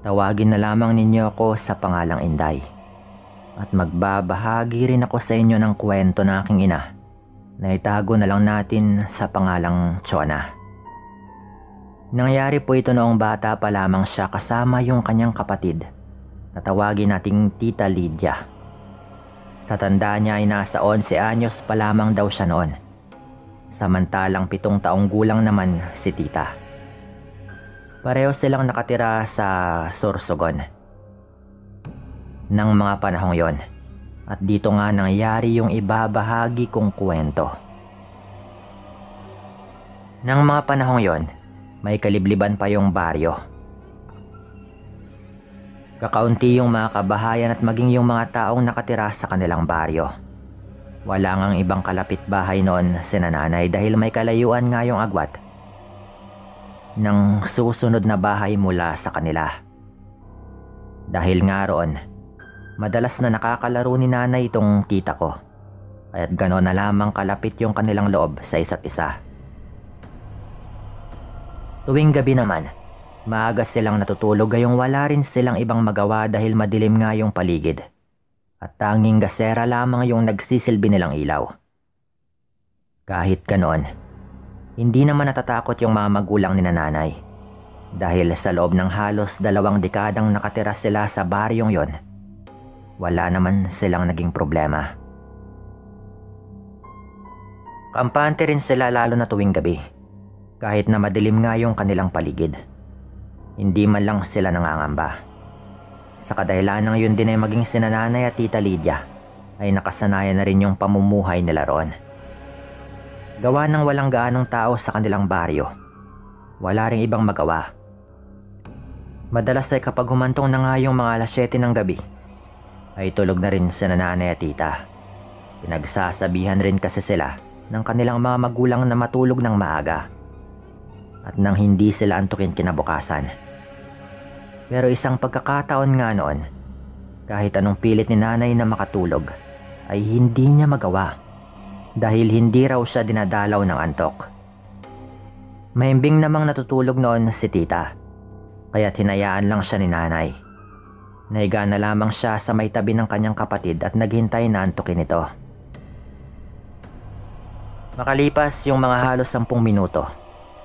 Tawagin na lamang ninyo ako sa pangalang Inday. At magbabahagi rin ako sa inyo ng kwento ng aking ina na itago na lang natin sa pangalang Chona. Nangyari po ito noong bata pa lamang siya kasama yung kanyang kapatid na tawagin nating Tita Lydia. Sa tanda niya ay nasa 11 anyos pa lamang daw siya noon. Samantalang 7 taong gulang naman si Tita. Pareho silang nakatira sa Sorsogon ng mga panahong yon. At dito nga nangyari yung ibabahagi kong kwento. Nang mga panahong yon, may kalibliban pa yung baryo. Kakaunti yung mga kabahayan at maging yung mga taong nakatira sa kanilang baryo. Wala ngang ibang kalapit bahay noon si nanay dahil may kalayuan nga yung agwat ng susunod na bahay mula sa kanila. Dahil nga roon, madalas na nakakalaro ni nanay itong tita ko, kaya't gano'n na lamang kalapit yung kanilang loob sa isa't isa. Tuwing gabi naman, maaga silang natutulog gayong wala rin silang ibang magawa dahil madilim nga yung paligid at tanging gasera lamang yung nagsisilbi nilang ilaw. Kahit ganoon, hindi naman natatakot yung mga magulang ni nanay dahil sa loob ng halos 2 dekadang nakatira sila sa baryong yon, wala naman silang naging problema. Kampante rin sila lalo na tuwing gabi kahit na madilim nga yung kanilang paligid. Hindi man lang sila nangangamba. Sa kadahilan ng yun din ay maging si nanay at Tita Lydia ay nakasanayan na rin yung pamumuhay nila roon. Gawa ng walang gaanong tao sa kanilang baryo, wala ring ibang magawa. Madalas ay kapag humantong na nga yung mga 7 ng gabi, ay tulog na rin si nanay at tita. Pinagsasabihan rin kasi sila ng kanilang mga magulang na matulog ng maaga at nang hindi sila antukin kinabukasan. Pero isang pagkakataon nga noon, kahit anong pilit ni nanay na makatulog, ay hindi niya magawa. Dahil hindi raw siya dinadalaw ng antok. Mahimbing namang natutulog noon si tita, kaya't hinayaan lang siya ni nanay. Nahiga na lamang siya sa may tabi ng kanyang kapatid at naghintay na antukin ito. Makalipas yung mga halos 10 minuto,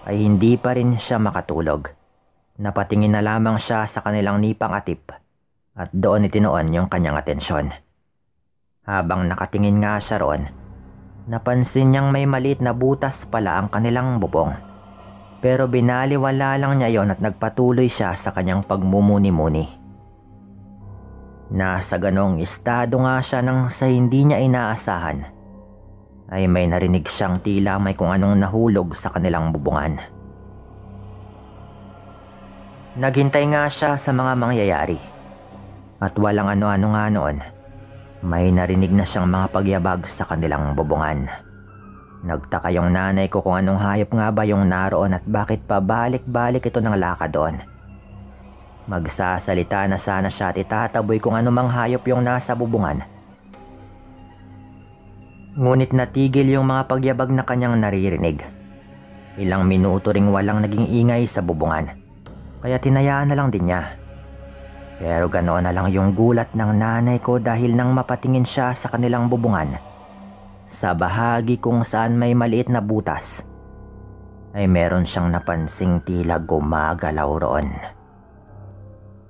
ay hindi pa rin siya makatulog. Napatingin na lamang siya sa kanilang nipang atip at doon itinoon yung kanyang atensyon. Habang nakatingin nga siya roon, napansin niyang may maliit na butas pala ang kanilang bubong. Pero binaliwala lang niya yon at nagpatuloy siya sa kanyang pagmumuni-muni. Nasa ganong estado nga siya nang sa hindi niya inaasahan, ay may narinig siyang tila may kung anong nahulog sa kanilang bubungan. Naghintay nga siya sa mga mangyayari at walang ano-ano nga noon. May narinig na siyang mga pagyabag sa kanilang bubungan. Nagtaka yung nanay ko kung anong hayop nga ba yung naroon at bakit pabalik-balik ito ng lakad doon. Magsasalita na sana siya at itataboy kung anumang hayop yung nasa bubungan. Ngunit natigil yung mga pagyabag na kanyang naririnig. Ilang minuto ring walang naging ingay sa bubungan, kaya tinayaan na lang din niya. Pero ganoon na lang yung gulat ng nanay ko dahil nang mapatingin siya sa kanilang bubungan, sa bahagi kung saan may maliit na butas, ay meron siyang napansing tila gumagalaw roon.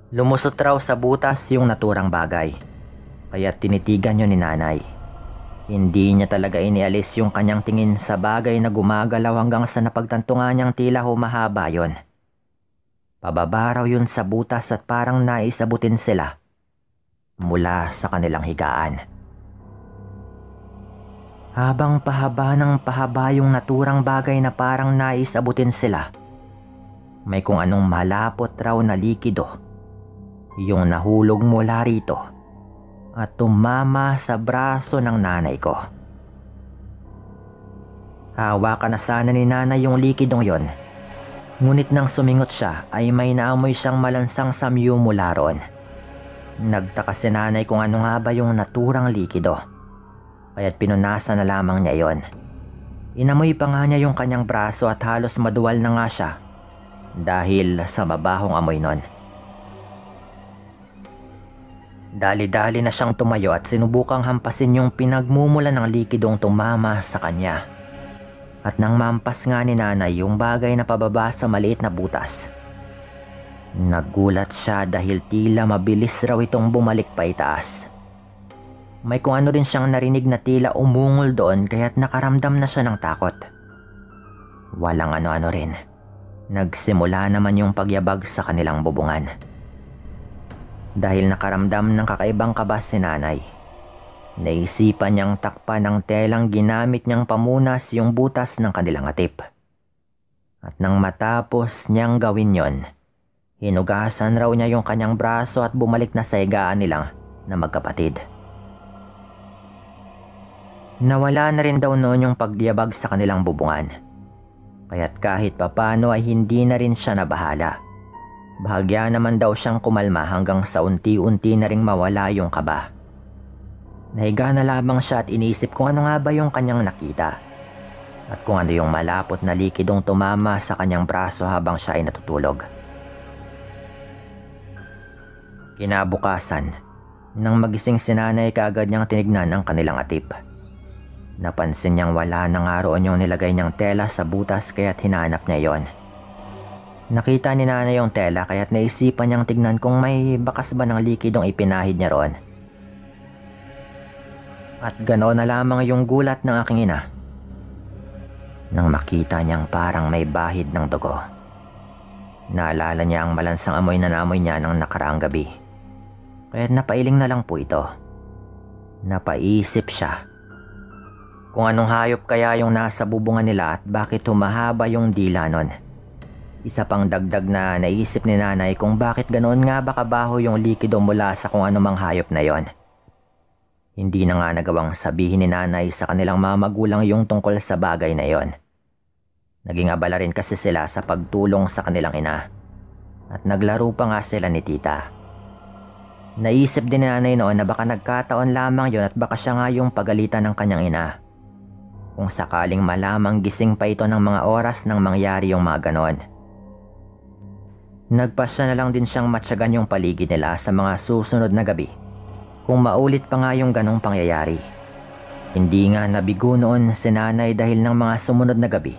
Lumusot raw sa butas yung naturang bagay, kaya tinitigan yun ni nanay. Hindi niya talaga inialis yung kanyang tingin sa bagay na gumagalaw hanggang sa napagtanto nga niyang tila humahaba yon. Pababa raw yun sa butas at parang naisabutin sila mula sa kanilang higaan. Habang pahaba ng pahaba yung naturang bagay na parang naisabutin sila, may kung anong malapot raw na likido yung nahulog mula rito at tumama sa braso ng nanay ko. Hawakan na sana ni nanay yung likidong yon. Ngunit nang sumingot siya ay may naamoy siyang malansang samyu mula roon. Nagtaka si nanay kung ano nga ba yung naturang likido, kaya't pinunasan na lamang niya yon. Inamoy pa nga niya yung kanyang braso at halos maduwal na nga siya dahil sa mabahong amoy nun. Dali-dali na siyang tumayo at sinubukang hampasin yung pinagmumula ng likidong tumama sa kanya. At nang mampas nga ni nanay yung bagay na pababa sa maliit na butas, nagulat siya dahil tila mabilis raw itong bumalik pa itaas. May kung ano rin siyang narinig na tila umungol doon kaya't nakaramdam na siya ng takot. Walang ano-ano rin. Nagsimula naman yung pagyabag sa kanilang bubungan. Dahil nakaramdam ng kakaibang kaba si nanay, naisipan niyang takpan ng telang ginamit niyang pamunas yung butas ng kanilang atip. At nang matapos niyang gawin yon, hinugasan raw niya yung kanyang braso at bumalik na sa higaan nilang na magkapatid. Nawala na rin daw noon yung pagyabag sa kanilang bubungan. Kaya't kahit papano ay hindi na rin siya nabahala. Bahagya naman daw siyang kumalma hanggang sa unti-unti na ring mawala yung kaba. Nahiga na lamang siya at iniisip kung ano nga ba yung kanyang nakita. At kung ano yung malapot na likidong tumama sa kanyang braso habang siya ay natutulog. Kinabukasan, nang magising si nanay kaagad niyang tinignan ang kanilang atip. Napansin niyang wala na nga roon yung nilagay niyang tela sa butas kaya't hinanap niya yon. Nakita ni nanay yung tela kaya't naisipan niyang tignan kung may bakas ba ng likidong ipinahid niya roon. At ganoon na lamang yung gulat ng aking ina nang makita niyang parang may bahid ng dugo. Naalala niya ang malansang amoy na namoy niya ng nakaraang gabi. Kaya't napailing na lang po ito. Napaisip siya kung anong hayop kaya yung nasa bubungan nila at bakit humahaba yung dila nun. Isa pang dagdag na naisip ni nanay kung bakit ganoon nga ba kabaho yung likido mula sa kung anumang hayop na yon. Hindi na nga nagawang sabihin ni nanay sa kanilang mga magulang yung tungkol sa bagay na yon. Naging abala rin kasi sila sa pagtulong sa kanilang ina. At naglaro pa nga sila ni tita. Naisip din ni nanay noon na baka nagkataon lamang yon at baka siya nga yung pagalitan ng kanyang ina. Kung sakaling malamang gising pa ito ng mga oras nang mangyari yung mga ganon. Nagpasya na lang din siyang matyagan yung paligid nila sa mga susunod na gabi kung maulit pa nga yung ganong pangyayari. Hindi nga nabigo noon si nanay dahil ng mga sumunod na gabi.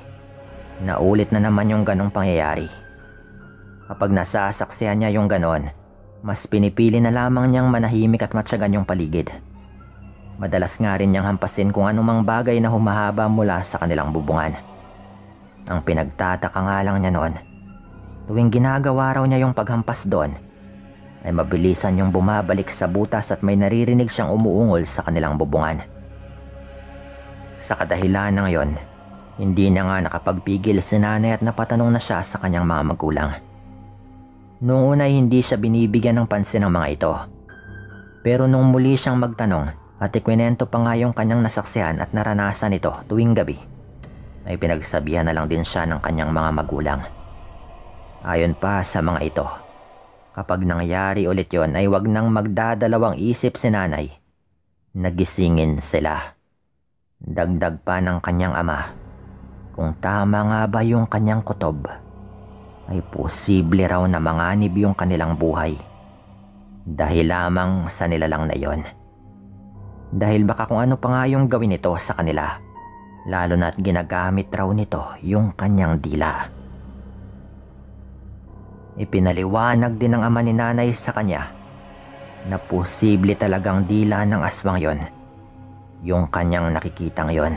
Naulit na naman yung ganong pangyayari. Kapag nasasaksihan niya yung ganon, mas pinipili na lamang niyang manahimik at matyagan yung paligid. Madalas nga rin niyang hampasin kung anumang bagay na humahaba mula sa kanilang bubungan. Ang pinagtataka nga lang niya noon, tuwing ginagawa raw niya yung paghampas doon, ay mabilisan yung bumabalik sa butas at may naririnig siyang umuungol sa kanilang bubungan. Sa kadahilan ng yon, hindi niya nga nakapagpigil si nanay at napatanong na siya sa kanyang mga magulang. Noong una hindi siya binibigyan ng pansin ng mga ito. Pero nung muli siyang magtanong at ikwinento pa nga yung kanyang nasaksihan at naranasan ito tuwing gabi, ay pinagsabihan na lang din siya ng kanyang mga magulang. Ayon pa sa mga ito, kapag nangyari ulit yon ay wag nang magdadalawang isip si nanay. Nagisingin sila. Dagdag pa ng kanyang ama, kung tama nga ba yung kanyang kutob, ay posible raw na manganib yung kanilang buhay. Dahil lamang sa nilalang na yon. Dahil baka kung ano pa nga yung gawin nito sa kanila, lalo na't ginagamit raw nito yung kanyang dila. Ipinaliwanag din ng ama ni nanay sa kanya na posible talagang dila ng aswang yon, yung kanyang nakikitang yon,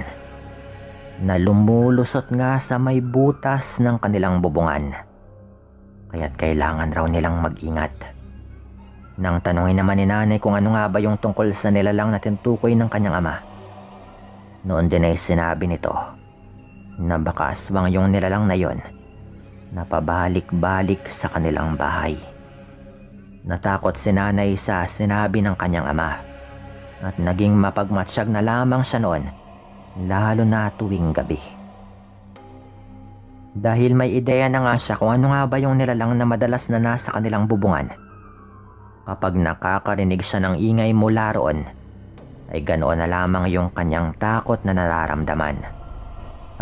na lumulusot nga sa may butas ng kanilang bubungan. Kaya't kailangan raw nilang mag-ingat. Nang tanungin naman ni nanay kung ano nga ba yung tungkol sa nilalang na tinutukoy ng kanyang ama, noon din ay sinabi nito na baka aswang yung nilalang na yon na pabalik-balik sa kanilang bahay. Natakot si nanay sa sinabi ng kanyang ama at naging mapagmatsyag na lamang siya noon, lalo na tuwing gabi. Dahil may ideya na nga siya kung ano nga ba yung nilalang na madalas na nasa kanilang bubungan. Kapag nakakarinig siya ng ingay mula roon, ay ganoon na lamang yung kanyang takot na nararamdaman.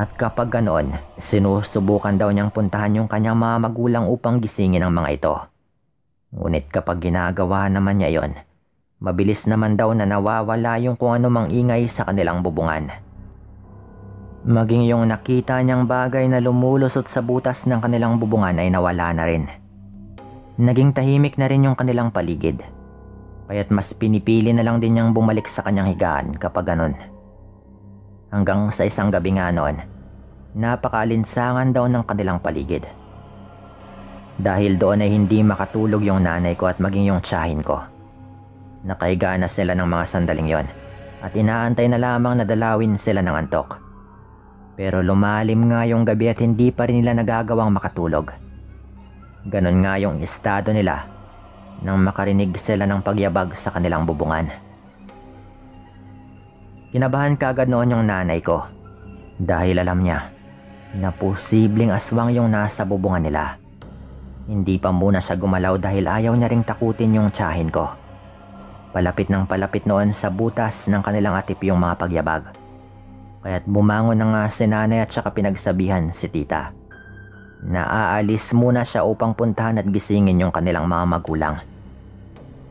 At kapag ganoon, sinusubukan daw niyang puntahan yung kanyang mga magulang upang gisingin ang mga ito. Ngunit kapag ginagawa naman niya yon, Mabilis naman daw na nawawala yung kung anumang ingay sa kanilang bubungan. Maging yung nakita niyang bagay na lumulusot sa butas ng kanilang bubungan ay nawala na rin. Naging tahimik na rin yung kanilang paligid. Kaya't mas pinipili na lang din niyang bumalik sa kanyang higaan kapag ganun. Hanggang sa isang gabi nga noon, napakaalinsangan daw ng kanilang paligid. Dahil doon ay hindi makatulog yung nanay ko at maging yung tiyahin ko. Nakahiga na sila ng mga sandaling yon at inaantay na lamang na dalawin sila ng antok. Pero lumalim nga yung gabi at hindi pa rin nila nagagawang makatulog. Ganon nga yung estado nila nang makarinig sila ng pagyabag sa kanilang bubungan. Kinabahan kaagad noon yung nanay ko dahil alam niya na posibleng aswang yung nasa bubungan nila. Hindi pa muna siya gumalaw dahil ayaw niya ring takutin yung tiyahin ko. Palapit ng palapit noon sa butas ng kanilang atip yung mga pagyabag. Kaya't bumangon na nga si nanay at saka pinagsabihan si tita na aalis muna siya upang puntahan at gisingin yung kanilang mga magulang.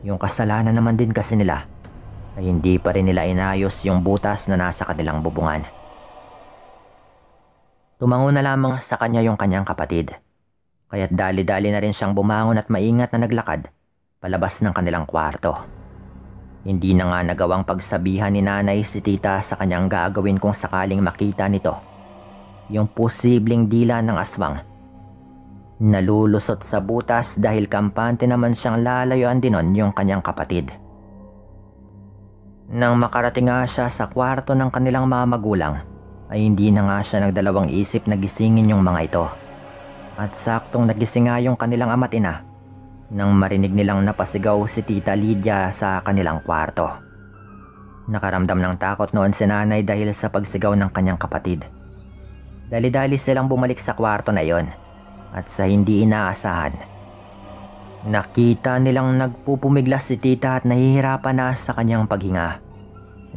Yung kasalanan naman din kasi nila ay hindi pa rin nila inayos yung butas na nasa kanilang bubungan. Tumango na lamang sa kanya yung kanyang kapatid. Kaya't dali-dali na rin siyang bumangon at maingat na naglakad palabas ng kanilang kwarto. Hindi na nga nagawang pagsabihan ni nanay si tita sa kanyang gagawin kung sakaling makita nito yung posibleng dila ng aswang. Nalulusot sa butas dahil kampante naman siyang lalayuan din nun yung kanyang kapatid. Nang makarating nga siya sa kwarto ng kanilang mga magulang, ay hindi na nga siya nagdalawang isip na gisingin yung mga ito. At saktong nagising nga yung kanilang ama't ina nang marinig nilang napasigaw si Tita Lydia sa kanilang kwarto. Nakaramdam ng takot noon si nanay dahil sa pagsigaw ng kanyang kapatid. Dali-dali silang bumalik sa kwarto na yon at sa hindi inaasahan, nakita nilang nagpupumiglas si tita at nahihirapan na sa kanyang paghinga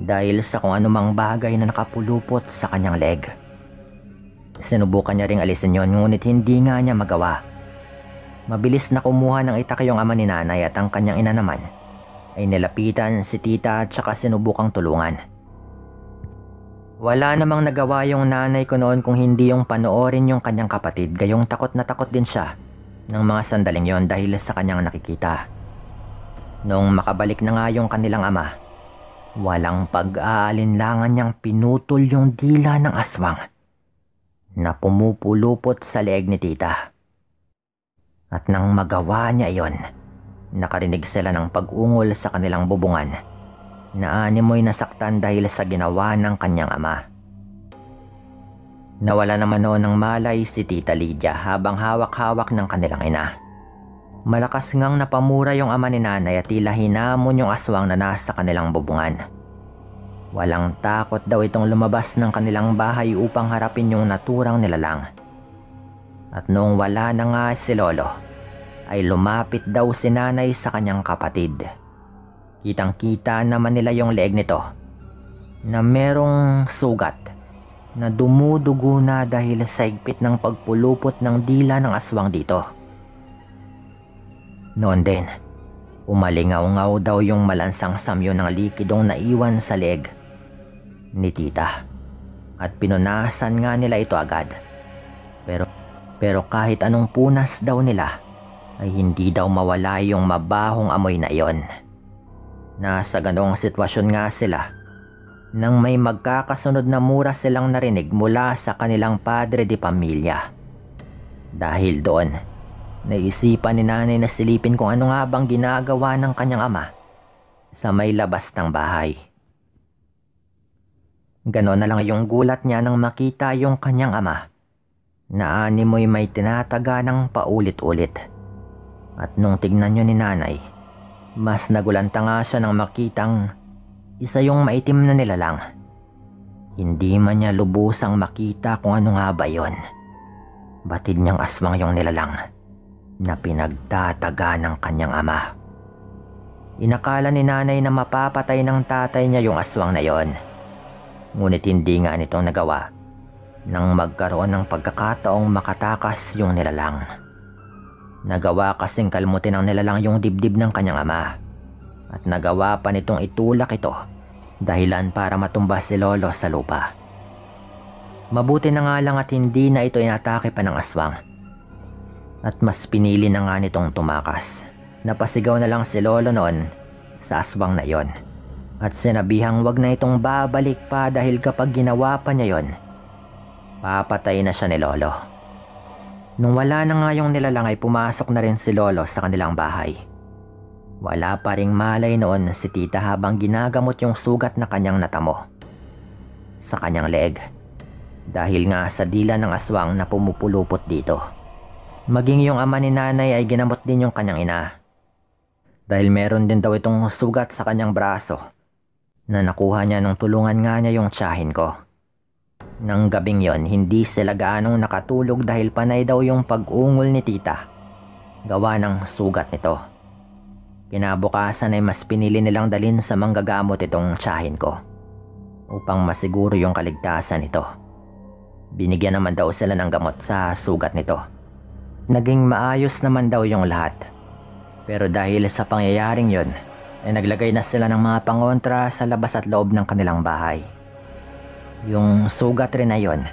dahil sa kung anumang bagay na nakapulupot sa kanyang leg. Sinubukan niya ring alisin yon ngunit hindi nga niya magawa. Mabilis na kumuha ng itak yung ama ni nanay at ang kanyang ina naman ay nilapitan si tita at saka sinubukang tulungan. Wala namang nagawa yung nanay ko noon kung hindi yung panoorin yung kanyang kapatid, gayong takot na takot din siya ng mga sandaling yon dahil sa kanyang nakikita. Nung makabalik na nga yung kanilang ama, walang pag-aalinlangan niyang pinutol yung dila ng aswang na pumupulupot sa leeg ni tita. At nang magawa niya iyon, nakarinig sila ng pag-ungol sa kanilang bubungan na animoy nasaktan dahil sa ginawa ng kanyang ama. Nawala naman noon ng malay si Tita Lydia habang hawak-hawak ng kanilang ina. Malakas ngang napamura yung ama ni nanay at tila hinamon yung aswang na nasa kanilang bubungan. Walang takot daw itong lumabas ng kanilang bahay upang harapin yung naturang nilalang. At noong wala na nga si lolo, ay lumapit daw si nanay sa kanyang kapatid. Kitang-kita naman nila yung leeg nito na merong sugat na dumudugo na dahil sa higpit ng pagpulupot ng dila ng aswang dito. Noon din, umalingaw-ngaw daw yung malansang samyo ng likidong naiwan sa leeg ni tita at pinunasan nga nila ito agad. Pero kahit anong punas daw nila ay hindi daw mawala yung mabahong amoy na iyon. Nasa ganong sitwasyon nga sila nang may magkakasunod na mura silang narinig mula sa kanilang padre de pamilya. Dahil doon, naisipan ni nanay na silipin kung ano nga bang ginagawa ng kanyang ama sa may labas ng bahay. Ganon na lang yung gulat niya nang makita yung kanyang ama na animoy may tinataga ng paulit-ulit. At nung tignan niyo ni nanay, mas nagulanta nga siya nang makitang isa yung maitim na nilalang. Hindi man niya lubusang makita kung ano nga ba yun. Batid niyang aswang yung nilalang na pinagtataga ng kanyang ama. Inakala ni nanay na mapapatay ng tatay niya yung aswang na yon. Ngunit hindi nga nitong nagawa nang magkaroon ng pagkakataong makatakas yung nilalang. Nagawa kasing kalmutin ng nilalang yung dibdib ng kanyang ama at nagawa pa nitong itulak ito dahilan para matumba si Lolo sa lupa. Mabuti na nga lang at hindi na ito inatake pa ng aswang. At mas pinili na nga nitong tumakas. Napasigaw na lang si Lolo noon sa aswang na yon. At sinabihang wag na itong babalik pa dahil kapag ginawa pa niya yon, papatay na siya ni Lolo. Nung wala na nga yung nilalang ay pumasok na rin si Lolo sa kanilang bahay. Wala pa ring malay noon si tita habang ginagamot yung sugat na kanyang natamo sa kanyang leeg. Dahil nga sa dila ng aswang na pumupulupot dito. Maging yung ama ni nanay ay ginamot din yung kanyang ina. Dahil meron din daw itong sugat sa kanyang braso na nakuha niya nung tulungan nga niya yung tiyahin ko. Nang gabing yon, hindi sila gaanong nakatulog dahil panay daw yung pag-ungol ni tita. Gawa ng sugat nito. Kinabukasan ay mas pinili nilang dalhin sa manggagamot itong tiyahin ko upang masiguro yung kaligtasan nito. Binigyan naman daw sila ng gamot sa sugat nito. Naging maayos naman daw yung lahat. Pero dahil sa pangyayaring yon, ay naglagay na sila ng mga pangontra sa labas at loob ng kanilang bahay. Yung sugat rin na yon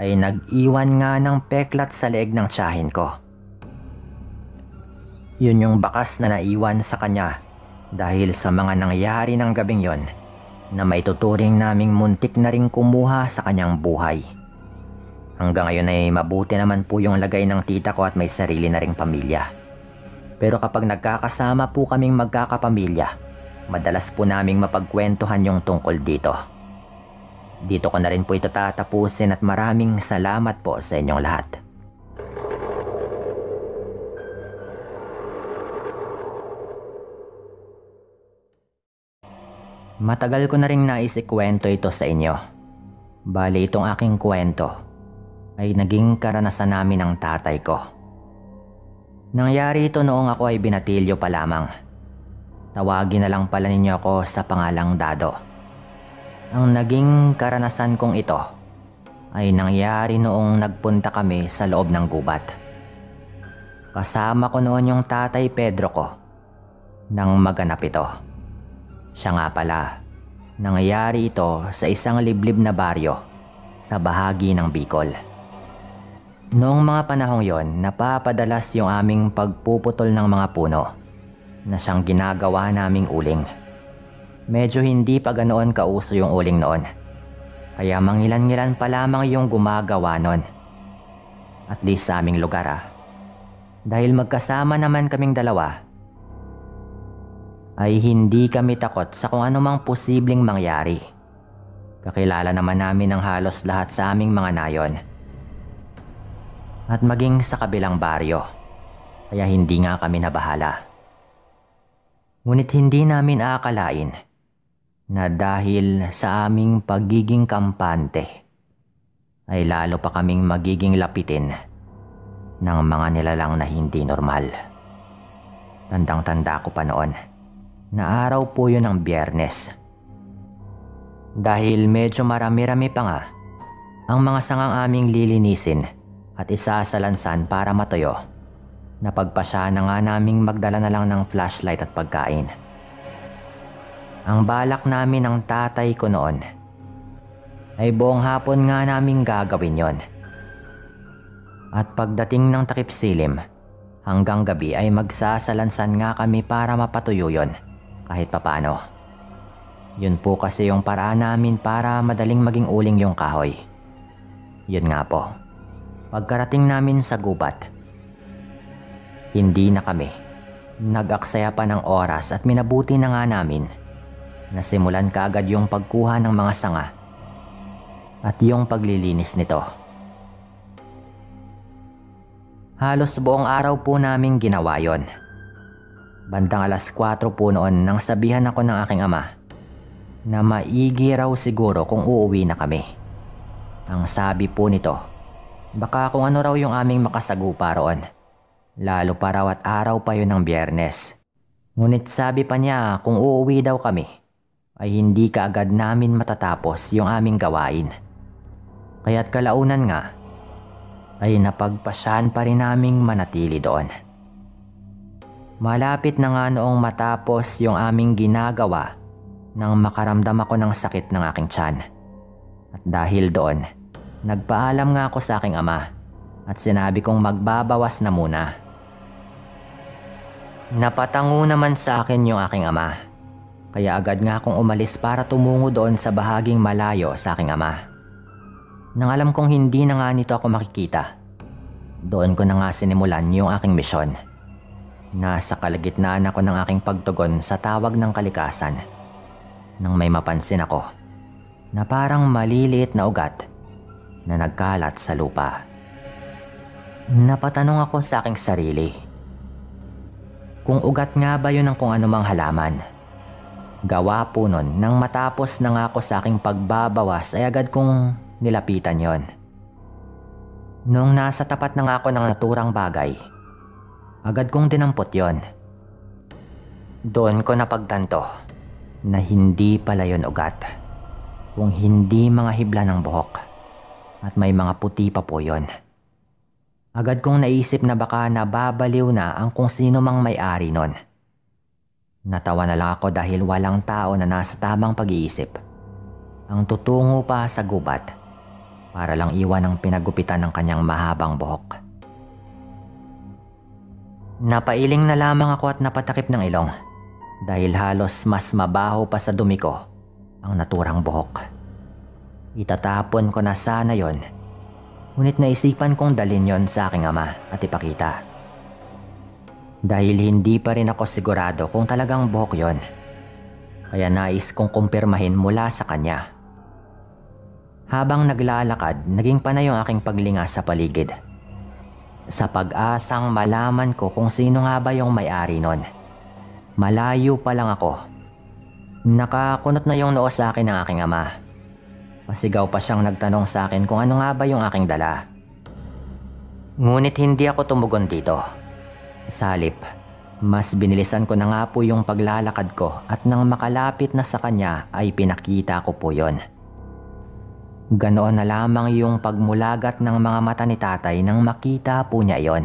ay nag-iwan nga ng peklat sa leeg ng tiyahin ko. Yun yung bakas na naiwan sa kanya dahil sa mga nangyari ng gabing yon na maituturing naming muntik na ring kumuha sa kanyang buhay. Hanggang ngayon ay mabuti naman po yung lagay ng tita ko at may sarili na ring pamilya. Pero kapag nagkakasama po kaming magkakapamilya, madalas po naming mapagkwentuhan yung tungkol dito. Dito ko na rin po ito tatapusin at maraming salamat po sa inyong lahat. Matagal ko na rin nais ikwento ito sa inyo. Bali itong aking kwento ay naging karanasan namin ng tatay ko. Nangyari ito noong ako ay binatilyo pa lamang. Tawagin na lang pala ninyo ako sa pangalang Dado. Ang naging karanasan kong ito ay nangyari noong nagpunta kami sa loob ng gubat. Kasama ko noon yung tatay Pedro ko nang maganap ito. Siya nga pala, nangyari ito sa isang liblib na baryo sa bahagi ng Bicol. Noong mga panahong yon, napapadalas yung aming pagpuputol ng mga puno na siyang ginagawa naming uling. Medyo hindi pa ganoon kauso yung uling noon, kaya mangilan-ngilan pa lamang yung gumagawa noon. At least sa aming lugar Dahil magkasama naman kaming dalawa, ay hindi kami takot sa kung anumang posibleng mangyari. Kakilala naman namin ang halos lahat sa aming mga nayon. At maging sa kabilang baryo, kaya hindi nga kami nabahala. Ngunit hindi namin aakalain na dahil sa aming pagiging kampante, ay lalo pa kaming magiging lapitin ng mga nilalang na hindi normal. Tandang-tanda ko pa noon na araw po yun ng Biyernes. Dahil medyo marami-rami pa nga ang mga sangang aming lilinisin at isasalansan para matuyo, napagpasya na nga naming magdala na lang ng flashlight at pagkain. Ang balak namin ng tatay ko noon ay buong hapon nga naming gagawin yon. At pagdating ng takip silim, hanggang gabi ay magsasalansan nga kami para mapatuyo yon kahit papano. Yun po kasi yung paraan namin para madaling maging uling yung kahoy. Yun nga po, pagkarating namin sa gubat, hindi na kami nag-aksaya pa ng oras at minabuti na nga namin na simulan kaagad yung pagkuha ng mga sanga at yung paglilinis nito. Halos buong araw po namin ginawa yon. Bandang 4:00 po noon nang sabihan ako ng aking ama na maigi raw siguro kung uuwi na kami. Ang sabi po nito, baka kung ano raw yung aming makasagupa roon, lalo pa raw at araw pa yun ng Biyernes. Ngunit sabi pa niya kung uuwi daw kami, ay hindi kaagad namin matatapos yung aming gawain. Kaya't kalaunan nga, ay napagpasyahan pa rin naming manatili doon. Malapit na nga noong matapos yung aming ginagawa nang makaramdam ako ng sakit ng aking tiyan. At dahil doon, nagpaalam nga ako sa aking ama at sinabi kong magbabawas na muna. Napatango naman sa akin yung aking ama, kaya agad nga akong umalis para tumungo doon sa bahaging malayo sa aking ama. Nang alam kong hindi na nga nito ako makikita, doon ko na nga sinimulan yung aking misyon. Nasa kalagitnaan ako ng aking pagtugon sa tawag ng kalikasan nang may mapansin ako na parang maliliit na ugat na nagkalat sa lupa. Napatanong ako sa aking sarili kung ugat nga ba yun ng kung anumang halaman. Gawa po nun nang matapos na nga ako sa aking pagbabawas ay agad kong nilapitan yon. Noong nasa tapat na nga ako ng naturang bagay, agad kong dinampot yon. Doon ko napagtanto na hindi pala yon ugat, kung hindi mga hibla ng buhok at may mga puti pa po yon. Agad kong naisip na baka nababaliw na ang kung sino mang may-ari nun. Natawa na lang ako dahil walang tao na nasa tamang pag-iisip ang tutungo pa sa gubat para lang iwan ang pinagupitan ng kanyang mahabang buhok. Napailing na lamang ako at napatakip ng ilong dahil halos mas mabaho pa sa dumi ko ang naturang buhok. Itatapon ko na sana yon, ngunit naisipan kong dalhin yon sa aking ama at ipakita. Dahil hindi pa rin ako sigurado kung talagang buhok yon, kaya nais kong kumpirmahin mula sa kanya. Habang naglalakad, naging panay yung aking paglinga sa paligid, sa pag-asang malaman ko kung sino nga ba yung may-ari nun. Malayo pa lang ako. Nakakunot na yung noo sa akin ng aking ama. Pasigaw pa siyang nagtanong sa akin kung ano nga ba yung aking dala. Ngunit hindi ako tumugon dito. Sa halip, mas binilisan ko na nga po yung paglalakad ko at nang makalapit na sa kanya ay pinakita ko po yon. Ganoon na lamang yung pagmulagat ng mga mata ni tatay nang makita po niya yon.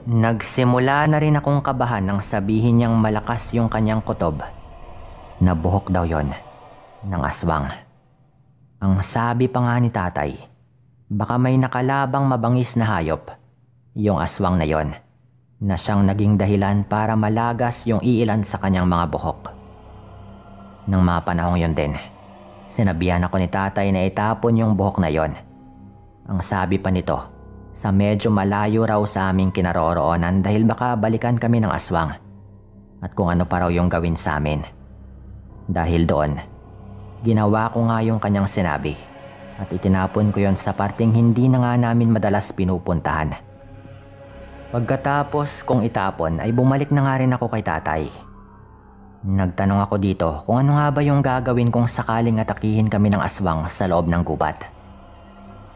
Nagsimula na rin akong kabahan nang sabihin niyang malakas yung kanyang kutob na buhok daw yon ng aswang. Ang sabi pa nga ni tatay, baka may nakalabang mabangis na hayop, yung aswang na yon, na siyang naging dahilan para malagas yung iilan sa kanyang mga buhok. Nang mga panahong yon din, sinabihan ako ni tatay na itapon yung buhok na yon. Ang sabi pa nito, sa medyo malayo raw sa aming kinaroroonan dahil baka balikan kami ng aswang at kung ano pa raw yung gawin sa amin. Dahil doon, ginawa ko nga yung kanyang sinabi at itinapon ko yon sa parting hindi na nga namin madalas pinupuntahan. Pagkatapos kong itapon ay bumalik na nga rin ako kay tatay. Nagtanong ako dito kung ano nga ba yung gagawin kung sakaling atakihin kami ng aswang sa loob ng gubat.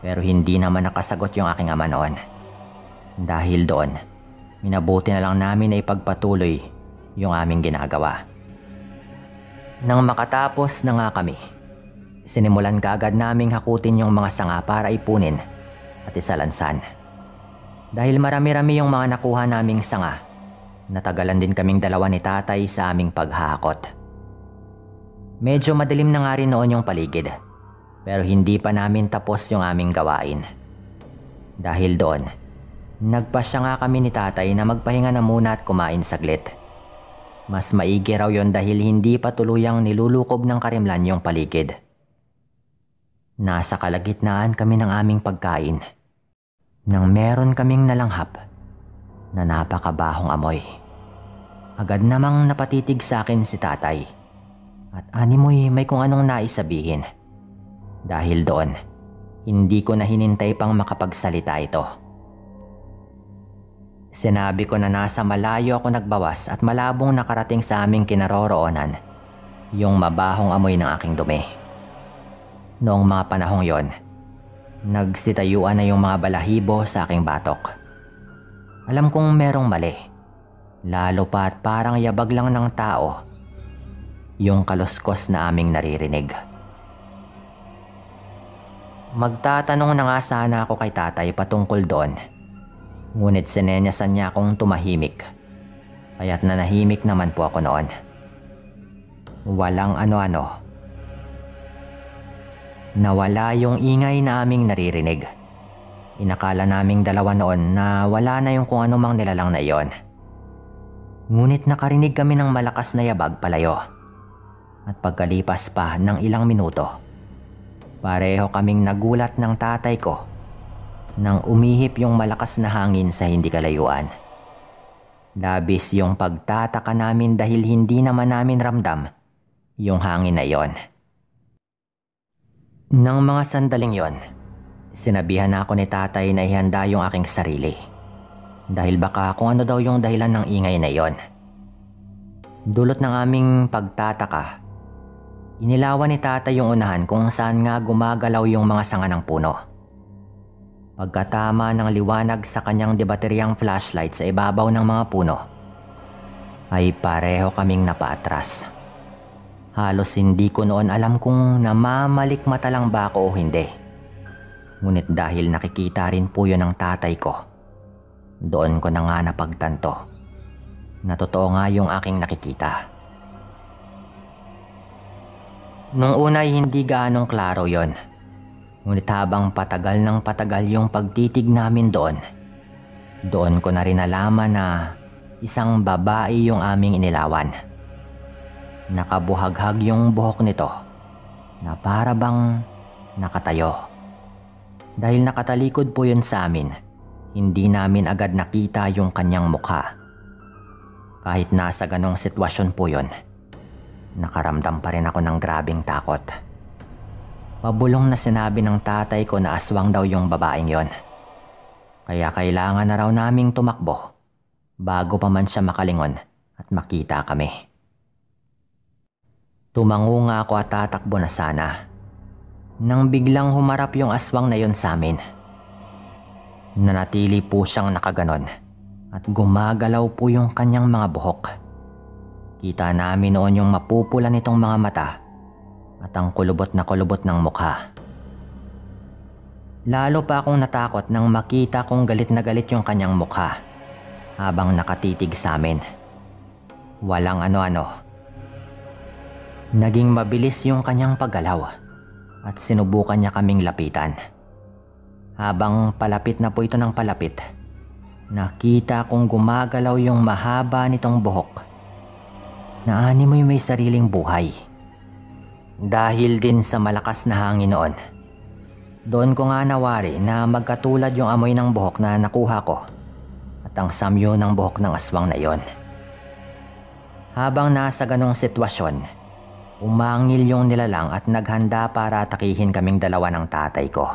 Pero hindi naman nakasagot yung aking ama noon. Dahil doon, minabuti na lang namin na ipagpatuloy yung aming ginagawa. Nang makatapos na nga kami, sinimulan kaagad naming hakutin yung mga sanga para ipunin at isalansan. Dahil marami-rami yung mga nakuha naming sanga, natagalan din kaming dalawa ni tatay sa aming paghahakot. Medyo madilim na nga rin noon yung paligid, pero hindi pa namin tapos yung aming gawain. Dahil doon, nagpasya nga kami ni tatay na magpahinga na muna at kumain saglit. Mas maigi raw yon dahil hindi pa tuluyang nilulukob ng karimlan yung paligid. Nasa kalagitnaan kami ng aming pagkain nang meron kaming nalanghap na napakabahong amoy. Agad namang napatitig sa akin si tatay at animoy may kung anong nais sabihin. Dahil doon, hindi ko na hinintay pang makapagsalita ito. Sinabi ko na nasa malayo ako nagbawas at malabong nakarating sa aming kinaroroonan yung mabahong amoy ng aking dumi. Noong mga panahong yon, nagsitayuan na yung mga balahibo sa aking batok. Alam kong merong mali, lalo pa at parang yabag lang ng tao yung kaluskos na aming naririnig. Magtatanong na nga sana ako kay tatay patungkol doon, ngunit sinenyasan niya akong tumahimik kaya't nanahimik naman po ako noon. Walang ano-ano. Nawala yung ingay na aming naririnig. Inakala naming dalawa noon na wala na yung kung anumang nilalang na iyon. Ngunit nakarinig kami ng malakas na yabag palayo. At pagkalipas pa ng ilang minuto, pareho kaming nagulat ng tatay ko nang umihip yung malakas na hangin sa hindi kalayuan. Labis yung pagtataka namin dahil hindi naman namin ramdam yung hangin na iyon. Nang mga sandaling yon, sinabihan ako ni tatay na ihanda yung aking sarili. Dahil baka kung ano daw yung dahilan ng ingay na iyon. Dulot ng aming pagtataka, inilawan ni tatay yung unahan kung saan nga gumagalaw yung mga sanga ng puno. Pagkatama ng liwanag sa kanyang debateryang flashlight sa ibabaw ng mga puno, ay pareho kaming napaatras. Halos hindi ko noon alam kung namamalikmata lang ba ako o hindi. Ngunit dahil nakikita rin po yun ng tatay ko, doon ko na nga napagtanto na totoo nga yung aking nakikita. Nung una ay hindi gaanong klaro yon. Ngunit habang patagal ng patagal yung pagtitig namin doon ko na rin nalaman na isang babae yung aming inilawan. Nakabuhaghag yung buhok nito na para bang nakatayo. Dahil nakatalikod po yun sa amin, hindi namin agad nakita yung kanyang mukha. Kahit nasa ganong sitwasyon po yun, nakaramdam pa rin ako ng grabing takot. Pabulong na sinabi ng tatay ko na aswang daw yung babaeng yon. Kaya kailangan na raw naming tumakbo bago pa man siya makalingon at makita kami. Tumango nga ako at tatakbo na sana nang biglang humarap yung aswang na yon sa amin. Nanatili po siyang nakaganon at gumagalaw po yung kanyang mga buhok. Kita namin noon yung mapupula nitong mga mata at ang kulubot ng mukha. Lalo pa akong natakot nang makita kong galit na galit yung kanyang mukha habang nakatitig sa amin. Walang ano-ano. Naging mabilis yung kanyang paggalaw at sinubukan niya kaming lapitan. Habang palapit na po ito ng palapit, nakita kong gumagalaw yung mahaba nitong buhok na animoy may sariling buhay. Dahil din sa malakas na hangin noon, doon ko nga nawari na magkatulad yung amoy ng buhok na nakuha ko at ang samyo ng buhok ng aswang na iyon. Habang nasa ganong sitwasyon, umangil yung nilalang at naghanda para atakihin kaming dalawa ng tatay ko.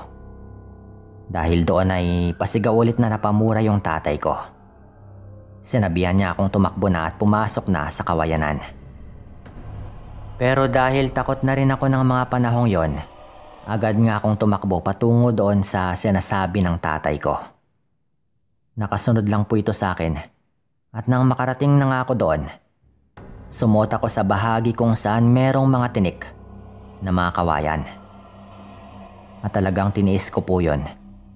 Dahil doon ay pasigaw ulit na napamura yung tatay ko. Sinabihan niya akong tumakbo na at pumasok na sa kawayanan. Pero dahil takot na rin ako ng mga panahong yon, agad nga akong tumakbo patungo doon sa sinasabi ng tatay ko. Nakasunod lang po ito sa akin at nang makarating na nga ako doon, sumuot ako sa bahagi kung saan merong mga tinik na mga kawayan. At talagang tiniis ko po yun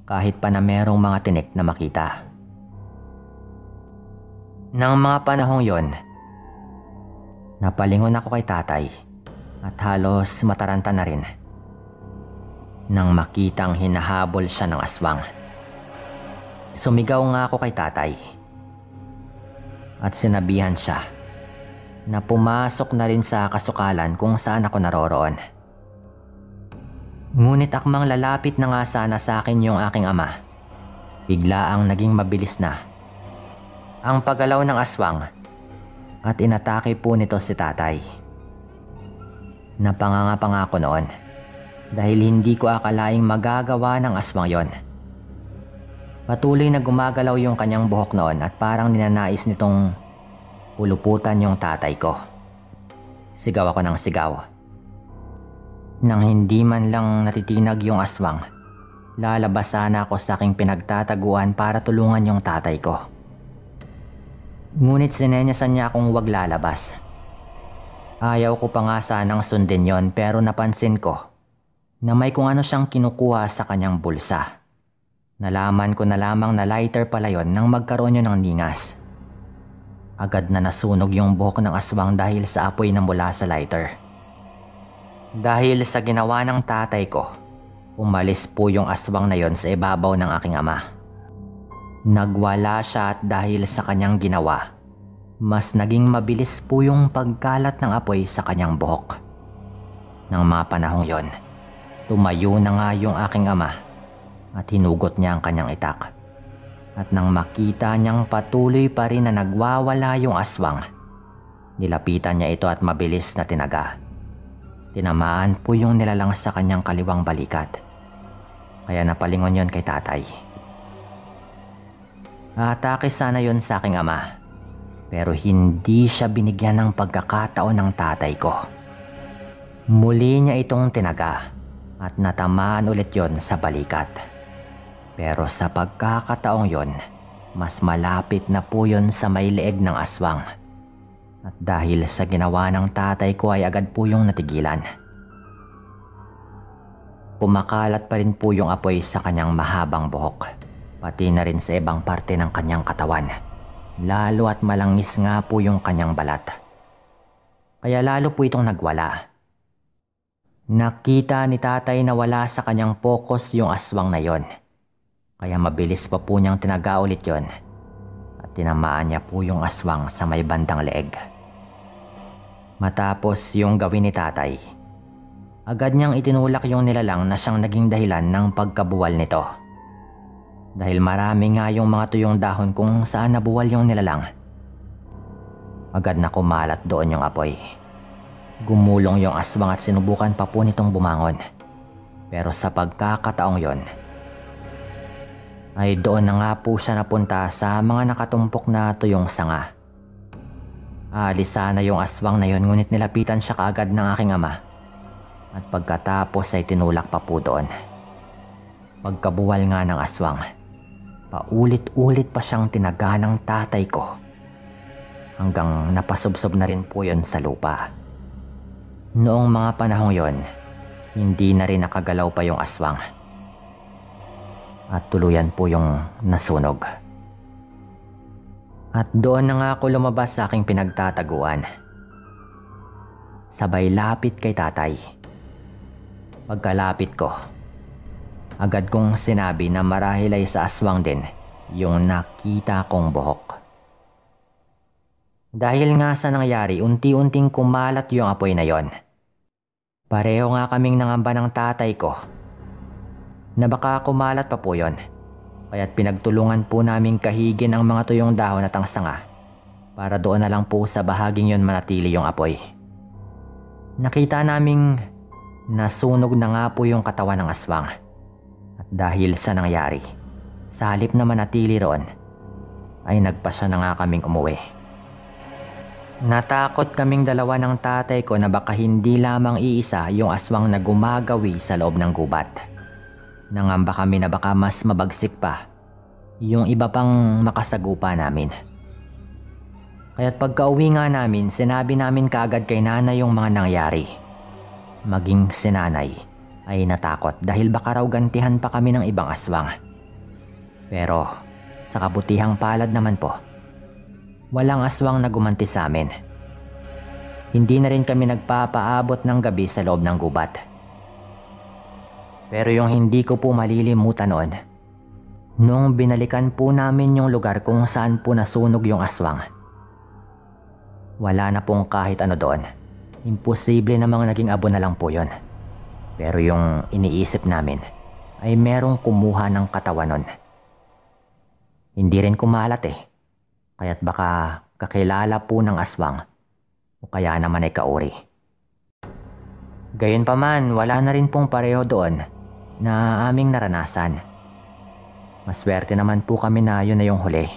kahit pa na merong mga tinik na makita. Nang mga panahong yon, napalingon ako kay tatay at halos mataranta na rin nang makitang hinahabol siya ng aswang. Sumigaw nga ako kay tatay at sinabihan siya na pumasok na rin sa kasukalan kung saan ako naroroon. Ngunit akmang lalapit na nga sana sa akin yung aking ama, bigla ang naging mabilis na ang paggalaw ng aswang at inatake po nito si tatay. Napanganga ako noon dahil hindi ko akalaing magagawa ng aswang yon. Patuloy na gumagalaw yung kanyang buhok noon at parang ninanais nitong puluputan yung tatay ko. Sigaw ako ng sigaw. Nang hindi man lang natitinag yung aswang, lalabas sana ako sa aking pinagtataguan para tulungan yung tatay ko. Ngunit sinenyasan niya akong huwag lalabas. Ayaw ko pa nga sanang sundin yon pero napansin ko na may kung ano siyang kinukuha sa kanyang bulsa. Nalaman ko na lamang na lighter pala yon nang magkaroon yun ng ningas. Agad na nasunog yung buhok ng aswang dahil sa apoy na mula sa lighter. Dahil sa ginawa ng tatay ko, umalis po yung aswang na yon sa ibabaw ng aking ama. Nagwala siya at dahil sa kanyang ginawa, mas naging mabilis po yung pagkalat ng apoy sa kanyang buhok. Nang mga panahong yon, tumayo na nga yung aking ama at hinugot niya ang kanyang itak. At nang makita niyang patuloy pa rin na nagwawala yung aswang, nilapitan niya ito at mabilis na tinaga. Tinamaan po yung nilalang sa kanyang kaliwang balikat. Kaya napalingon yon kay tatay. Atake sana yon sa aking ama, pero hindi siya binigyan ng pagkakataon ng tatay ko. Muli niya itong tinaga at natamaan ulit yon sa balikat. Pero sa pagkakataong yon, mas malapit na po yon sa may leeg ng aswang. At dahil sa ginawa ng tatay ko ay agad po yung natigilan. Kumakalat pa rin po yung apoy sa kanyang mahabang buhok, pati na rin sa ibang parte ng kanyang katawan. Lalo at malangis nga po yung kanyang balat. Kaya lalo po itong nagwala. Nakita ni tatay na wala sa kanyang focus yung aswang na yon. Kaya mabilis pa po niyang tinaga ulit yon at tinamaan niya po yung aswang sa may bandang leeg. Matapos yung gawin ni tatay, agad niyang itinulak yung nilalang na siyang naging dahilan ng pagkabuwal nito. Dahil marami nga yung mga tuyong dahon kung saan nabuwal yung nilalang. Agad na kumalat doon yung apoy. Gumulong yung aswang at sinubukan pa po nitong bumangon. Pero sa pagkakataong yon, ay doon na nga po siya napunta sa mga nakatumpok na tuyong sanga. Aalis sana yung aswang na yon, ngunit nilapitan siya kaagad ng aking ama. At pagkatapos ay tinulak pa po doon. Pagkabuwal nga ng aswang, paulit-ulit pa siyang tinaga ng tatay ko. Hanggang napasubsob na rin po yon sa lupa. Noong mga panahong yon, hindi na rin nakagalaw pa yung aswang. At tuluyan po yung nasunog. At doon na nga ako lumabas sa aking pinagtataguan. Sabay lapit kay tatay. Pagkalapit ko, agad kong sinabi na marahil ay sa aswang din yung nakita kong buhok. Dahil nga sa nangyari, unti-unting kumalat yung apoy na yon. Pareho nga kaming nangamba ng tatay ko na baka kumalat pa po yon. Kaya't pinagtulungan po naming kahigin ang mga tuyong dahon at ang sanga para doon na lang po sa bahaging yon manatili yung apoy. Nakita naming nasunog na nga po yung katawan ng aswang. At dahil sa nangyari, sa halip na manatili roon, ay nagpasya na nga kaming umuwi. Natakot kaming dalawa ng tatay ko na baka hindi lamang iisa yung aswang na gumagawi sa loob ng gubat. Nangamba kami na baka mas mabagsik pa yung iba pang makasagupa namin. Kaya't pagka-uwi nga namin, sinabi namin kaagad kay nanay yung mga nangyari. Maging si nanay ay natakot dahil baka raw gantihan pa kami ng ibang aswang. Pero sa kabutihang palad naman po, walang aswang na gumanti sa amin. Hindi na rin kami nagpapaabot ng gabi sa loob ng gubat. Pero yung hindi ko po malilimutan noon, nung binalikan po namin yung lugar kung saan po nasunog yung aswang. Wala na pong kahit ano doon. Imposible namang naging abo na lang po yun. Pero yung iniisip namin ay merong kumuha ng katawan nun. Hindi rin kumalat eh. Kaya't baka kakilala po ng aswang o kaya naman ay kauri. Gayunpaman, wala na rin pong pareho doon na aming naranasan. Maswerte naman po kami na yun na yung huli.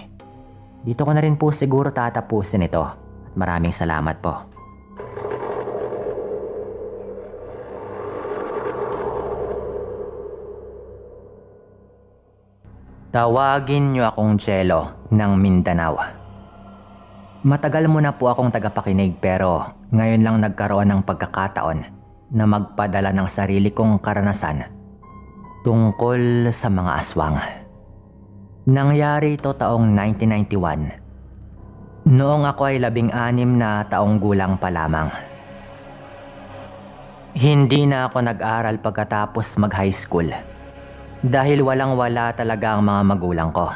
Dito ko na rin po siguro tatapusin ito at maraming salamat po. Tawagin niyo akong Jello ng Mindanao. Matagal mo na po akong tagapakinig pero ngayon lang nagkaroon ng pagkakataon na magpadala ng sarili kong karanasan tungkol sa mga aswang. Nangyari ito taong 1991. Noong ako ay 16 na taong gulang pa lamang. Hindi na ako nag-aral pagkatapos mag-high school dahil walang-wala talaga ang mga magulang ko.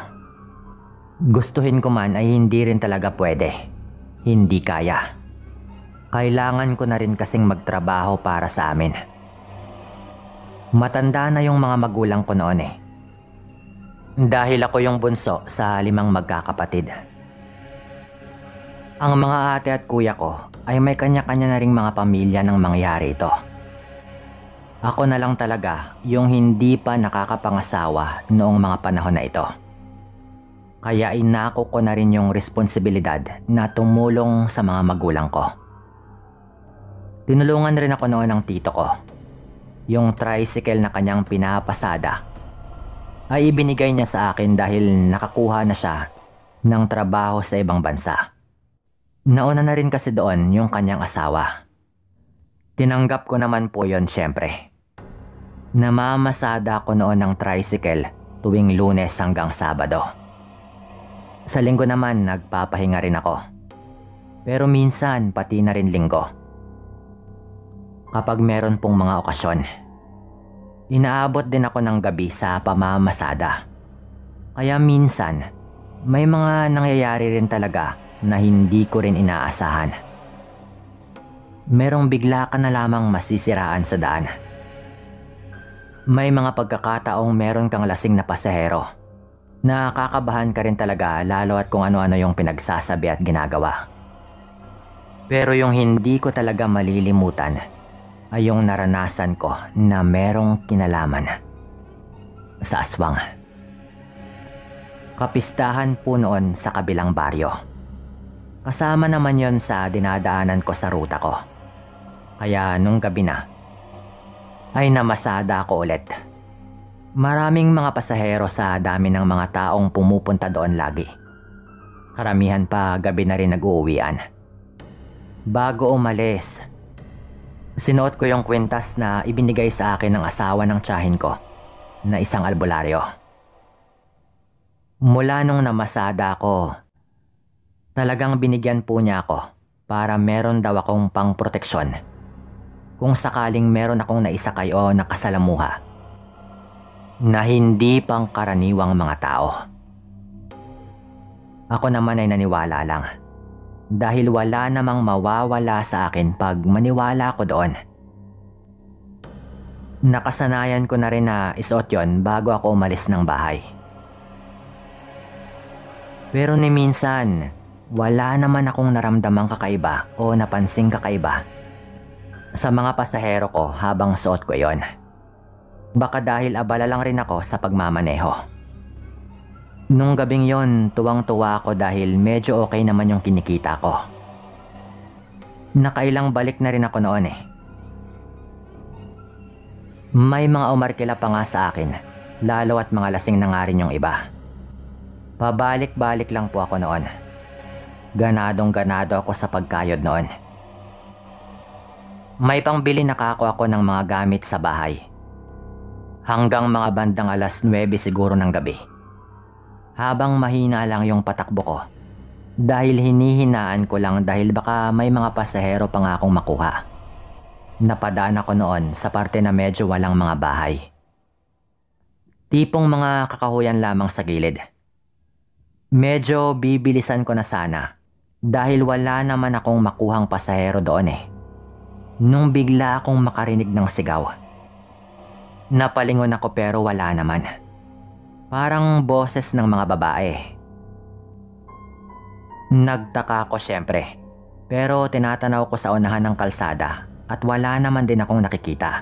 Gustuhin ko man ay hindi rin talaga pwede. Hindi kaya. Kailangan ko na rin kasing magtrabaho para sa amin. Matanda na yung mga magulang ko noon eh. Dahil ako yung bunso sa 5 magkakapatid. Ang mga ate at kuya ko ay may kanya-kanya na ring mga pamilya nang mangyari ito. Ako na lang talaga yung hindi pa nakakapangasawa noong mga panahon na ito. Kaya inako ko na rin yung responsibilidad na tumulong sa mga magulang ko. Tinulungan rin ako noon ng tito ko. Yung tricycle na kanyang pinapasada ay ibinigay niya sa akin dahil nakakuha na siya ng trabaho sa ibang bansa. Nauna na rin kasi doon yung kanyang asawa. Tinanggap ko naman po yon syempre. Namamasada ko noon ng tricycle tuwing Lunes hanggang Sabado. Sa Linggo naman nagpapahinga rin ako. Pero minsan pati na rin Linggo. Kapag meron pong mga okasyon, inaabot din ako ng gabi sa pamamasada. Kaya minsan may mga nangyayari rin talaga na hindi ko rin inaasahan. Merong bigla ka na lamang masisiraan sa daan. May mga pagkakataong meron kang lasing na pasahero. Nakakabahan ka rin talaga lalo at kung ano-ano yung pinagsasabi at ginagawa. Pero yung hindi ko talaga malilimutan ay yung naranasan ko na merong kinalaman sa aswang. Kapistahan po noon sa kabilang baryo. Kasama naman yon sa dinadaanan ko sa ruta ko. Kaya nung gabi na, ay namasada ako ulit. Maraming mga pasahero sa dami ng mga taong pumupunta doon lagi. Karamihan pa gabi na rin nag-uuwian. Bago umalis, sinuot ko yung kwintas na ibinigay sa akin ng asawa ng tiyahin ko na isang albularyo. Mula nung namasada ako, talagang binigyan po niya ako para meron daw akong pangproteksyon kung sakaling meron akong naisakay o nakasalamuha na hindi pang karaniwang mga tao. Ako naman ay naniwala lang dahil wala namang mawawala sa akin pag maniwala ko doon. Nakasanayan ko na rin na isuot yon bago ako umalis ng bahay. Pero ni minsan, wala naman akong naramdamang kakaiba o napansing kakaiba sa mga pasahero ko habang suot ko yon. Baka dahil abala lang rin ako sa pagmamaneho. Nung gabing yon, tuwang-tuwa ako dahil medyo okay naman yung kinikita ko. Nakailang balik na rin ako noon eh. May mga umarkila pa nga sa akin, lalo at mga lasing na nga rin yung iba. Pabalik-balik lang po ako noon. Ganadong-ganado ako sa pagkayod noon. May pangbili na ako ng mga gamit sa bahay. Hanggang mga bandang 9 siguro ng gabi. Habang mahina lang yung patakbo ko. Dahil hinihinaan ko lang dahil baka may mga pasahero pa nga akong makuha. Napadaan ako noon sa parte na medyo walang mga bahay. Tipong mga kakahuyan lamang sa gilid. Medyo bibilisan ko na sana dahil wala naman akong makuhang pasahero doon eh. Nung bigla akong makarinig ng sigaw. Napalingon ako pero wala naman. Parang boses ng mga babae. Nagtaka ako syempre, pero tinatanaw ko sa unahan ng kalsada at wala naman din akong nakikita.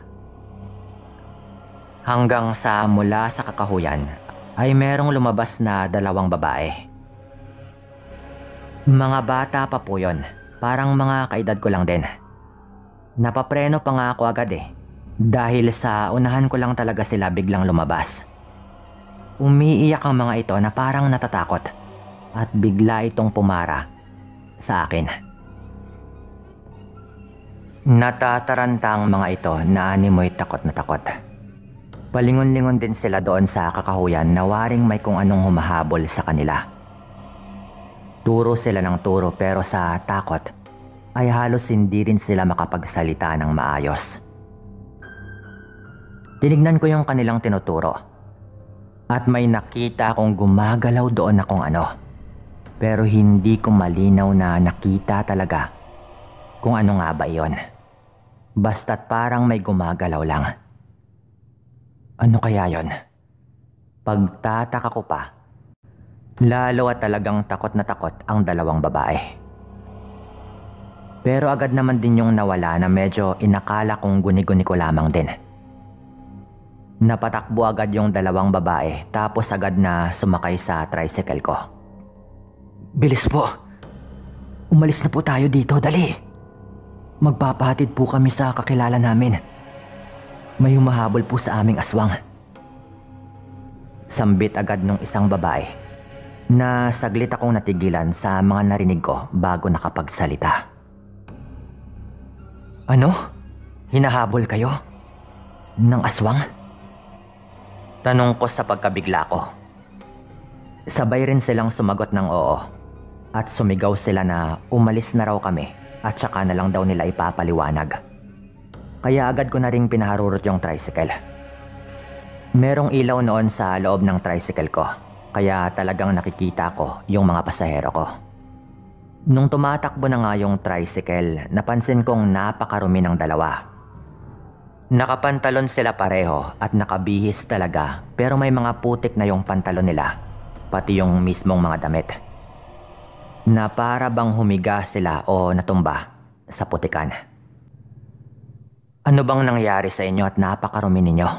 Hanggang sa mula sa kakahuyan ay merong lumabas na 2 babae. Mga bata pa po yon, parang mga kaedad ko lang din. Napapreno pa nga ako agad eh, dahil sa unahan ko lang talaga sila biglang lumabas. Umiiyak ang mga ito na parang natatakot at bigla itong pumara sa akin. Natataranta ang mga ito na animoy takot na takot. Palingon-lingon din sila doon sa kakahuyan na waring may kung anong humahabol sa kanila. Turo sila ng turo pero sa takot ay halos hindi rin sila makapagsalita ng maayos. Tinignan ko yung kanilang tinuturo at may nakita akong gumagalaw doon na kung ano. Pero hindi ko malinaw na nakita talaga kung ano nga ba iyon. Basta't parang may gumagalaw lang. Ano kaya yon? Pagtataka ko pa, lalo at talagang takot na takot ang dalawang babae. Pero agad naman din yung nawala na medyo inakala kong guni-guni ko lamang din. Napatakbo agad yung dalawang babae tapos agad na sumakay sa tricycle ko. Bilis po! Umalis na po tayo dito, dali! Magpapahatid po kami sa kakilala namin. May humahabol po sa aming aswang. Sambit agad nung isang babae na saglit akong natigilan sa mga narinig ko bago nakapagsalita. Ano? Hinahabol kayo? Ng aswang? Tanong ko sa pagkabigla ko. Sabay rin silang sumagot ng oo at sumigaw sila na umalis na raw kami at saka na lang daw nila ipapaliwanag. Kaya agad ko na ring pinaharurot yung tricycle. Merong ilaw noon sa loob ng tricycle ko kaya talagang nakikita ko yung mga pasahero ko. Nung tumatakbo na nga yung tricycle, napansin kong napakarumi ng dalawa. Nakapantalon sila pareho at nakabihis talaga pero may mga putik na yung pantalon nila, pati yung mismong mga damit. Na para bang humiga sila o natumba sa putikan. Ano bang nangyari sa inyo at napakarumi ninyo?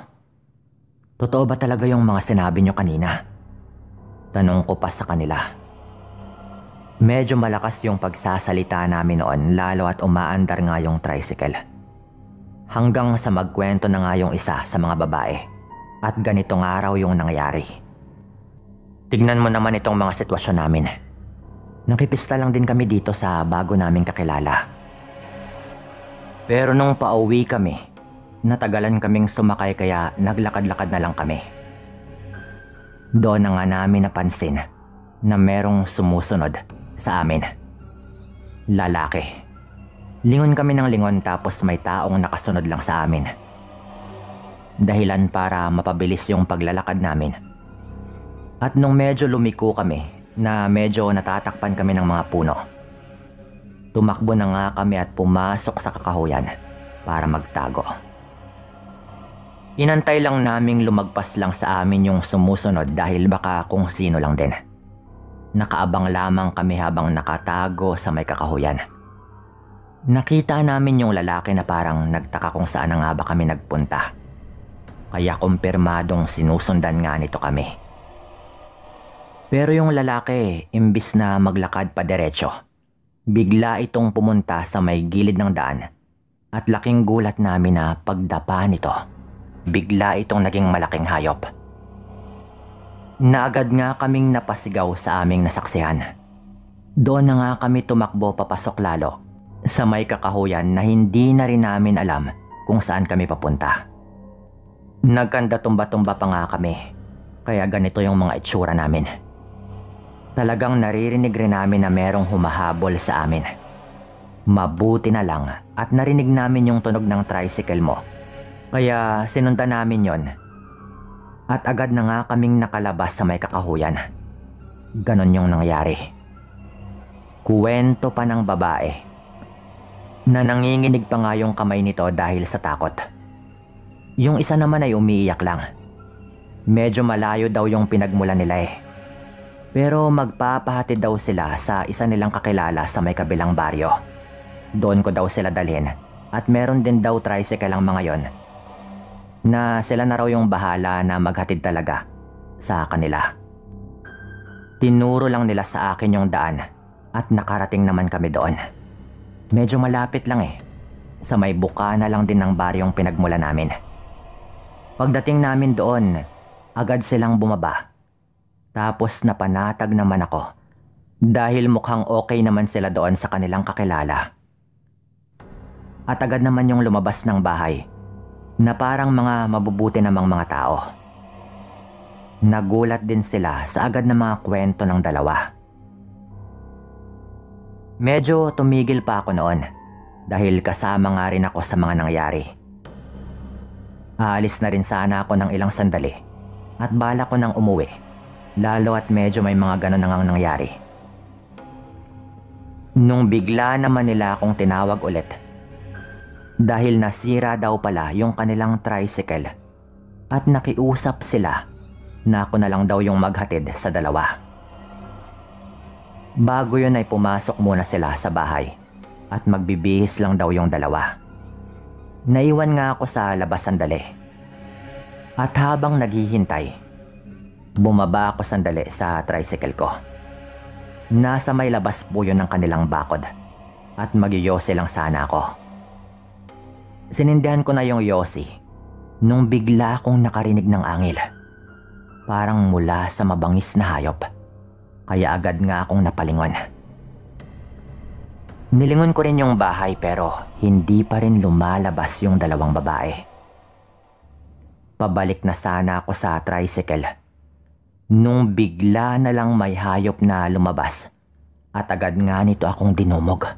Totoo ba talaga yung mga sinabi nyo kanina? Tanong ko pa sa kanila. Medyo malakas yung pagsasalita namin noon lalo at umaandar nga yung tricycle. Hanggang sa magkwento na nga yung isa sa mga babae at ganito nga raw yung nangyari. Tignan mo naman itong mga sitwasyon namin. Nakipista lang din kami dito sa bago naming kakilala. Pero nung pauwi kami, natagalan kaming sumakay kaya naglakad-lakad na lang kami. Doon na nga namin napansin na merong sumusunod sa amin. Lalaki. Lingon kami ng lingon tapos may taong nakasunod lang sa amin. Dahilan para mapabilis yung paglalakad namin. At nung medyo lumiko kami na medyo natatakpan kami ng mga puno, tumakbo na nga kami at pumasok sa kakahuyan para magtago. Inantay lang naming lumagpas lang sa amin yung sumusunod dahil baka kung sino lang din. Nakaabang lamang kami habang nakatago sa may kakahuyan. Nakita namin yung lalaki na parang nagtaka kung saan na nga ba kami nagpunta. Kaya kumpirmadong sinusundan nga nito kami. Pero yung lalaki, imbis na maglakad pa diretso, bigla itong pumunta sa may gilid ng daan at laking gulat namin na pagdapa nito, bigla itong naging malaking hayop. Na agad nga kaming napasigaw sa aming nasaksihan. Doon na nga kami tumakbo papasok lalo sa may kakahuyan na hindi na rin namin alam kung saan kami papunta. Nagkanda tumba-tumba pa nga kami, kaya ganito yung mga itsura namin. Talagang naririnig rin namin na merong humahabol sa amin. Mabuti na lang at narinig namin yung tunog ng tricycle mo, kaya sinundan namin yon. At agad na nga kaming nakalabas sa may kakahuyan. Ganon yung nangyari. Kuwento pa ng babae na nanginginig pa nga yung kamay nito dahil sa takot. Yung isa naman ay umiiyak lang. Medyo malayo daw yung pinagmulan nila eh. Pero magpapahatid daw sila sa isa nilang kakilala sa may kabilang baryo. Doon ko daw sila dalhin at meron din daw tricycle ang mga yon, na sila na raw yung bahala na maghatid talaga sa kanila. Tinuro lang nila sa akin yung daan at nakarating naman kami doon. Medyo malapit lang eh. Sa may bukana lang din ng baryong pinagmula namin. Pagdating namin doon, agad silang bumaba. Tapos napanatag naman ako dahil mukhang okay naman sila doon sa kanilang kakilala. At agad naman yung lumabas ng bahay na parang mga mabubuti namang mga tao. Nagulat din sila sa agad na mga kwento ng dalawa. Medyo tumigil pa ako noon dahil kasama nga rin ako sa mga nangyari. Aalis na rin sana ako ng ilang sandali at bala ko nang umuwi, lalo at medyo may mga ganon na ngang nangyari. Nung bigla naman nila akong tinawag ulit dahil nasira daw pala yung kanilang tricycle at nakiusap sila na ako na lang daw yung maghatid sa dalawa. Bago yun ay pumasok muna sila sa bahay at magbibihis lang daw yung dalawa. Naiwan nga ako sa labas sandali. At habang naghihintay, bumaba ako sandali sa tricycle ko. Nasa may labas po yun ng kanilang bakod at magyuyose lang sana ako. Sinindihan ko na yung yosi nung bigla akong nakarinig ng angil. Parang mula sa mabangis na hayop. Kaya agad nga akong napalingon. Nilingon ko rin yung bahay pero hindi pa rin lumalabas yung dalawang babae. Pabalik na sana ako sa tricycle nung bigla na lang may hayop na lumabas at agad nga nito akong dinumog.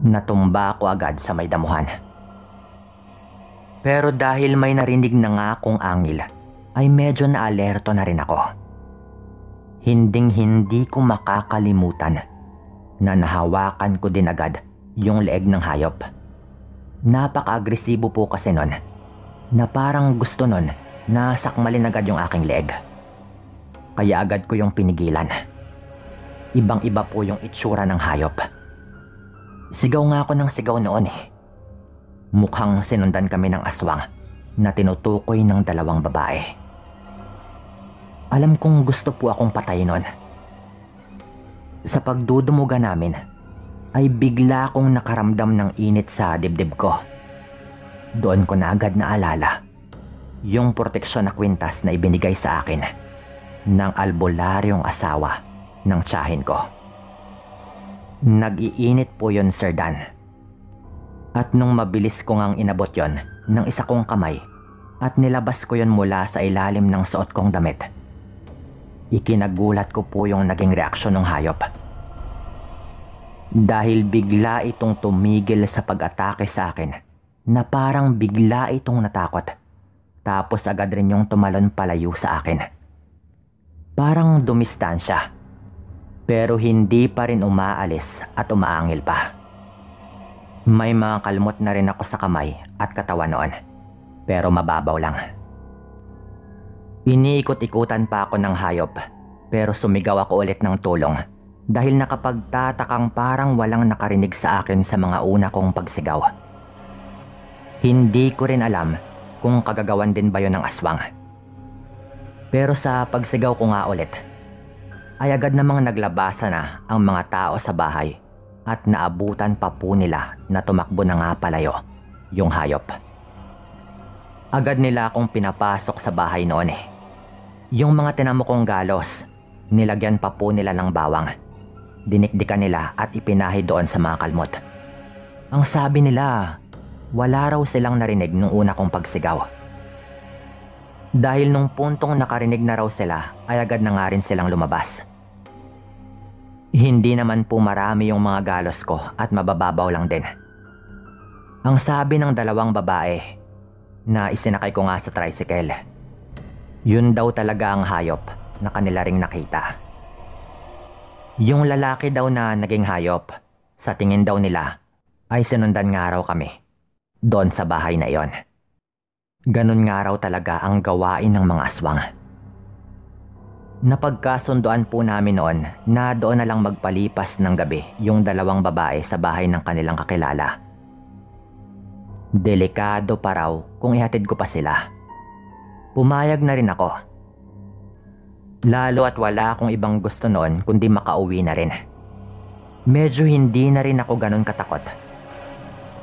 Natumba ako agad sa may damuhan. Pero dahil may narinig na nga akong angil ay medyo naalerto na rin ako. Hinding-hindi ko makakalimutan na nahawakan ko din agad yung leeg ng hayop. Napaka-agresibo po kasi nun na parang gusto nun na sakmalin agad yung aking leeg. Kaya agad ko yung pinigilan. Ibang-iba po yung itsura ng hayop. Sigaw nga ako ng sigaw noon eh. Mukhang sinundan kami ng aswang na tinutukoy ng dalawang babae. Alam kong gusto po akong patay nun. Sa pagdudumuga namin, ay bigla akong nakaramdam ng init sa dibdib ko. Doon ko na agad naalala yung proteksyon na kwintas na ibinigay sa akin ng albularyong asawa ng tiyahin ko. Nag-iinit po yun, Sir Dan. At nung mabilis ko ngang inabot yon ng isa kong kamay at nilabas ko yon mula sa ilalim ng suot kong damit, ikinagulat ko po yung naging reaksyon ng hayop. Dahil bigla itong tumigil sa pag-atake sa akin na parang bigla itong natakot. Tapos agad rin yung tumalon palayo sa akin. Parang dumistansya. Pero hindi pa rin umaalis at umaangil pa. May mga kalmot na rin ako sa kamay at katawan noon. Pero mababaw lang. Iniikot-ikutan pa ako ng hayop pero sumigaw ako ulit ng tulong dahil nakapagtatakang parang walang nakarinig sa akin sa mga una kong pagsigaw. Hindi ko rin alam kung kagagawan din ba yon ng aswang. Pero sa pagsigaw ko nga ulit, ay agad namang naglabasa na ang mga tao sa bahay at naabutan pa po nila na tumakbo na nga palayo yung hayop. Agad nila akong pinapasok sa bahay noon eh. Yung mga tinamo kong galos, nilagyan pa po nila ng bawang. Dinikdikan nila at ipinahi doon sa mga kalmot. Ang sabi nila, wala raw silang narinig nung una kong pagsigaw. Dahil nung puntong nakarinig na raw sila, ay agad na nga rin silang lumabas. Hindi naman po marami yung mga galos ko at mabababaw lang din. Ang sabi ng dalawang babae na isinakay ko nga sa tricycle, yun daw talaga ang hayop na kanila ring nakita. Yung lalaki daw na naging hayop, sa tingin daw nila, ay sinundan nga raw kami doon sa bahay na iyon. Ganun nga raw talaga ang gawain ng mga aswang. Napagkasunduan po namin noon na doon na lang magpalipas ng gabi yung dalawang babae sa bahay ng kanilang kakilala. Delikado pa raw kung ihatid ko pa sila. Pumayag na rin ako. Lalo at wala akong ibang gusto noon kundi makauwi na rin. Medyo hindi na rin ako ganun katakot.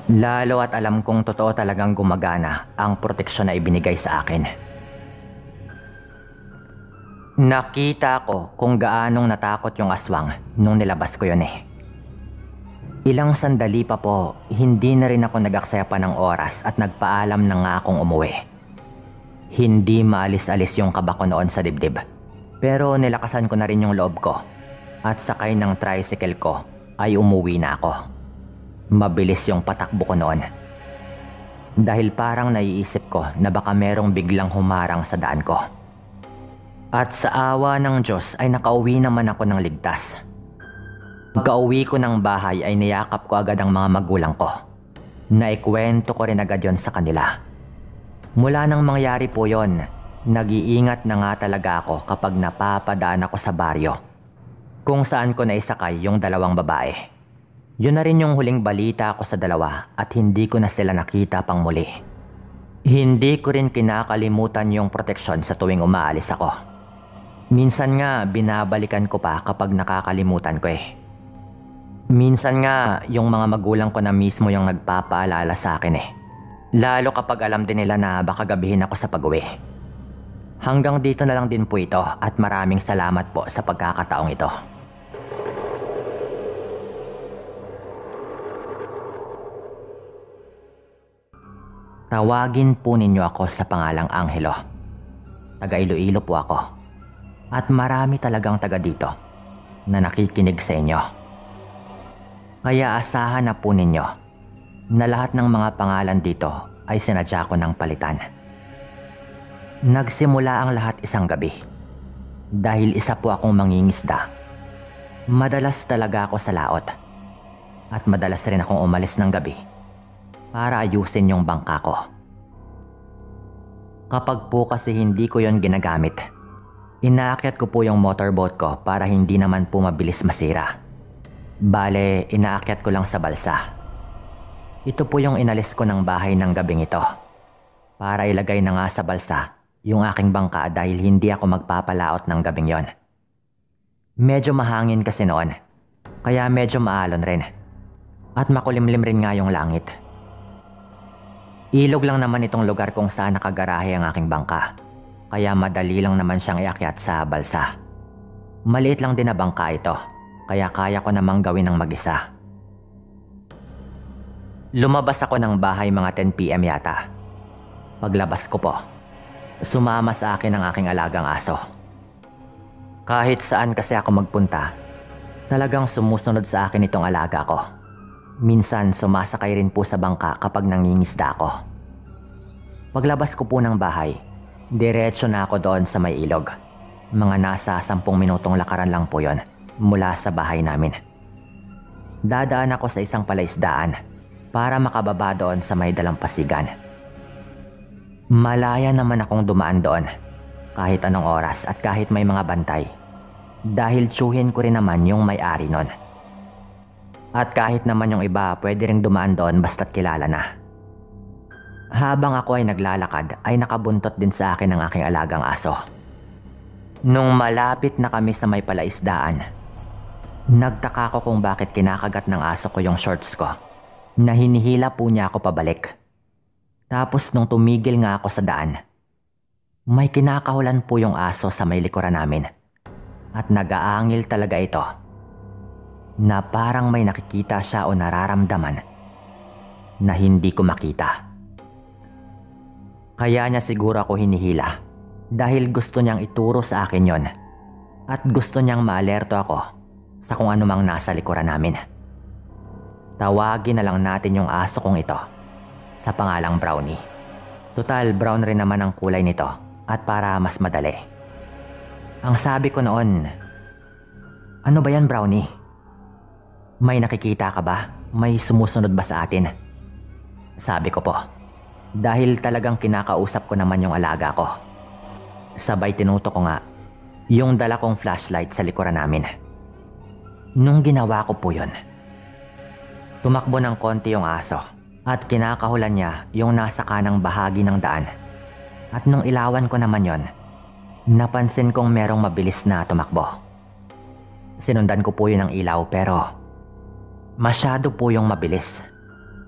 Lalo at alam kong totoo talagang gumagana ang proteksyon na ibinigay sa akin. Nakita ko kung gaanong natakot yung aswang nung nilabas ko yun eh. Ilang sandali pa po, hindi na rin ako nag-aksaya pa ng oras at nagpaalam na nga akong umuwi. Hindi maalis-alis yung kaba ko noon sa dibdib. Pero nilakasan ko na rin yung loob ko at sakay ng tricycle ko ay umuwi na ako. Mabilis yung patakbo ko noon. Dahil parang naiisip ko na baka merong biglang humarang sa daan ko. At sa awa ng Diyos ay nakauwi naman ako ng ligtas. Pagka-uwi ko ng bahay ay niyakap ko agad ang mga magulang ko. Naikwento ko rin agad yon sa kanila. Mula nang mangyari po yon, nag-iingat na nga talaga ako kapag napapadaan ako sa baryo, kung saan ko naisakay yung dalawang babae. Yun na rin yung huling balita ko sa dalawa at hindi ko na sila nakita pang muli. Hindi ko rin kinakalimutan yung proteksyon sa tuwing umaalis ako. Minsan nga binabalikan ko pa kapag nakakalimutan ko eh. Minsan nga yung mga magulang ko na mismo yung nagpapaalala sa akin eh. Lalo kapag alam din nila na baka gabihin ako sa pag-uwi. Hanggang dito na lang din po ito at maraming salamat po sa pagkakataong ito. Tawagin po ninyo ako sa pangalang Angelo. Taga Iloilo po ako. At marami talagang taga dito na nakikinig sa inyo. Kaya asahan na po ninyo na lahat ng mga pangalan dito ay sinadya ko ng palitan. Nagsimula ang lahat isang gabi. Dahil isa po akong mangingisda. Madalas talaga ako sa laot. At madalas rin akong umalis ng gabi para ayusin yung bangka ko. Kapag po kasi hindi ko yon ginagamit, inaakyat ko po yung motorboat ko para hindi naman po mabilis masira. Bale, inaakyat ko lang sa balsa. Ito po yung inalis ko ng bahay ng gabing ito para ilagay na nga sa balsa yung aking bangka dahil hindi ako magpapalaot ng gabing yon. Medyo mahangin kasi noon, kaya medyo maalon rin. At makulimlim rin nga yung langit. Ilog lang naman itong lugar kung saan nakagarahe ang aking bangka, kaya madali lang naman siyang iakyat sa balsa. Maliit lang din na bangka ito, kaya kaya ko namang gawin ng mag-isa. Lumabas ako ng bahay mga 10 PM yata. Paglabas ko po, sumama sa akin ang aking alagang aso. Kahit saan kasi ako magpunta, talagang sumusunod sa akin itong alaga ko. Minsan sumasakay rin po sa bangka kapag nangingisda ako. Paglabas ko po ng bahay, diretso na ako doon sa may ilog. Mga nasa 10 minutong lakaran lang po yon mula sa bahay namin. Dadaan ako sa isang palaisdaan para makababa doon sa may dalampasigan. Malaya naman akong dumaan doon kahit anong oras at kahit may mga bantay, dahil tsuhin ko rin naman yung may-ari nun. At kahit naman yung iba pwede ring dumaan doon basta't kilala na. Habang ako ay naglalakad ay nakabuntot din sa akin ang aking alagang aso. Nung malapit na kami sa may palaisdaan, nagtaka ko kung bakit kinakagat ng aso ko yung shorts ko, na hinihila po niya ako pabalik. Tapos nung tumigil nga ako sa daan, may kinakahulan po yung aso sa may likuran namin. At nag-aangil talaga ito, na parang may nakikita siya o nararamdaman na hindi ko makita. Kaya niya siguro ako hinihila dahil gusto niyang ituro sa akin yon at gusto niyang maalerto ako sa kung ano mang nasa likuran namin. Tawagin na lang natin yung aso kong ito sa pangalang Brownie. Total, brown rin naman ang kulay nito at para mas madali. Ang sabi ko noon, "Ano ba yan, Brownie? May nakikita ka ba? May sumusunod ba sa atin?" Sabi ko po, dahil talagang kinakausap ko naman yung alaga ko. Sabay tinutok ko nga yung dala kong flashlight sa likuran namin. Nung ginawa ko po yun, tumakbo ng konti yung aso at kinakahulan niya yung nasa kanang bahagi ng daan. At nung ilawan ko naman yon, napansin kong merong mabilis na tumakbo. Sinundan ko po yun ng ilaw pero masyado po yung mabilis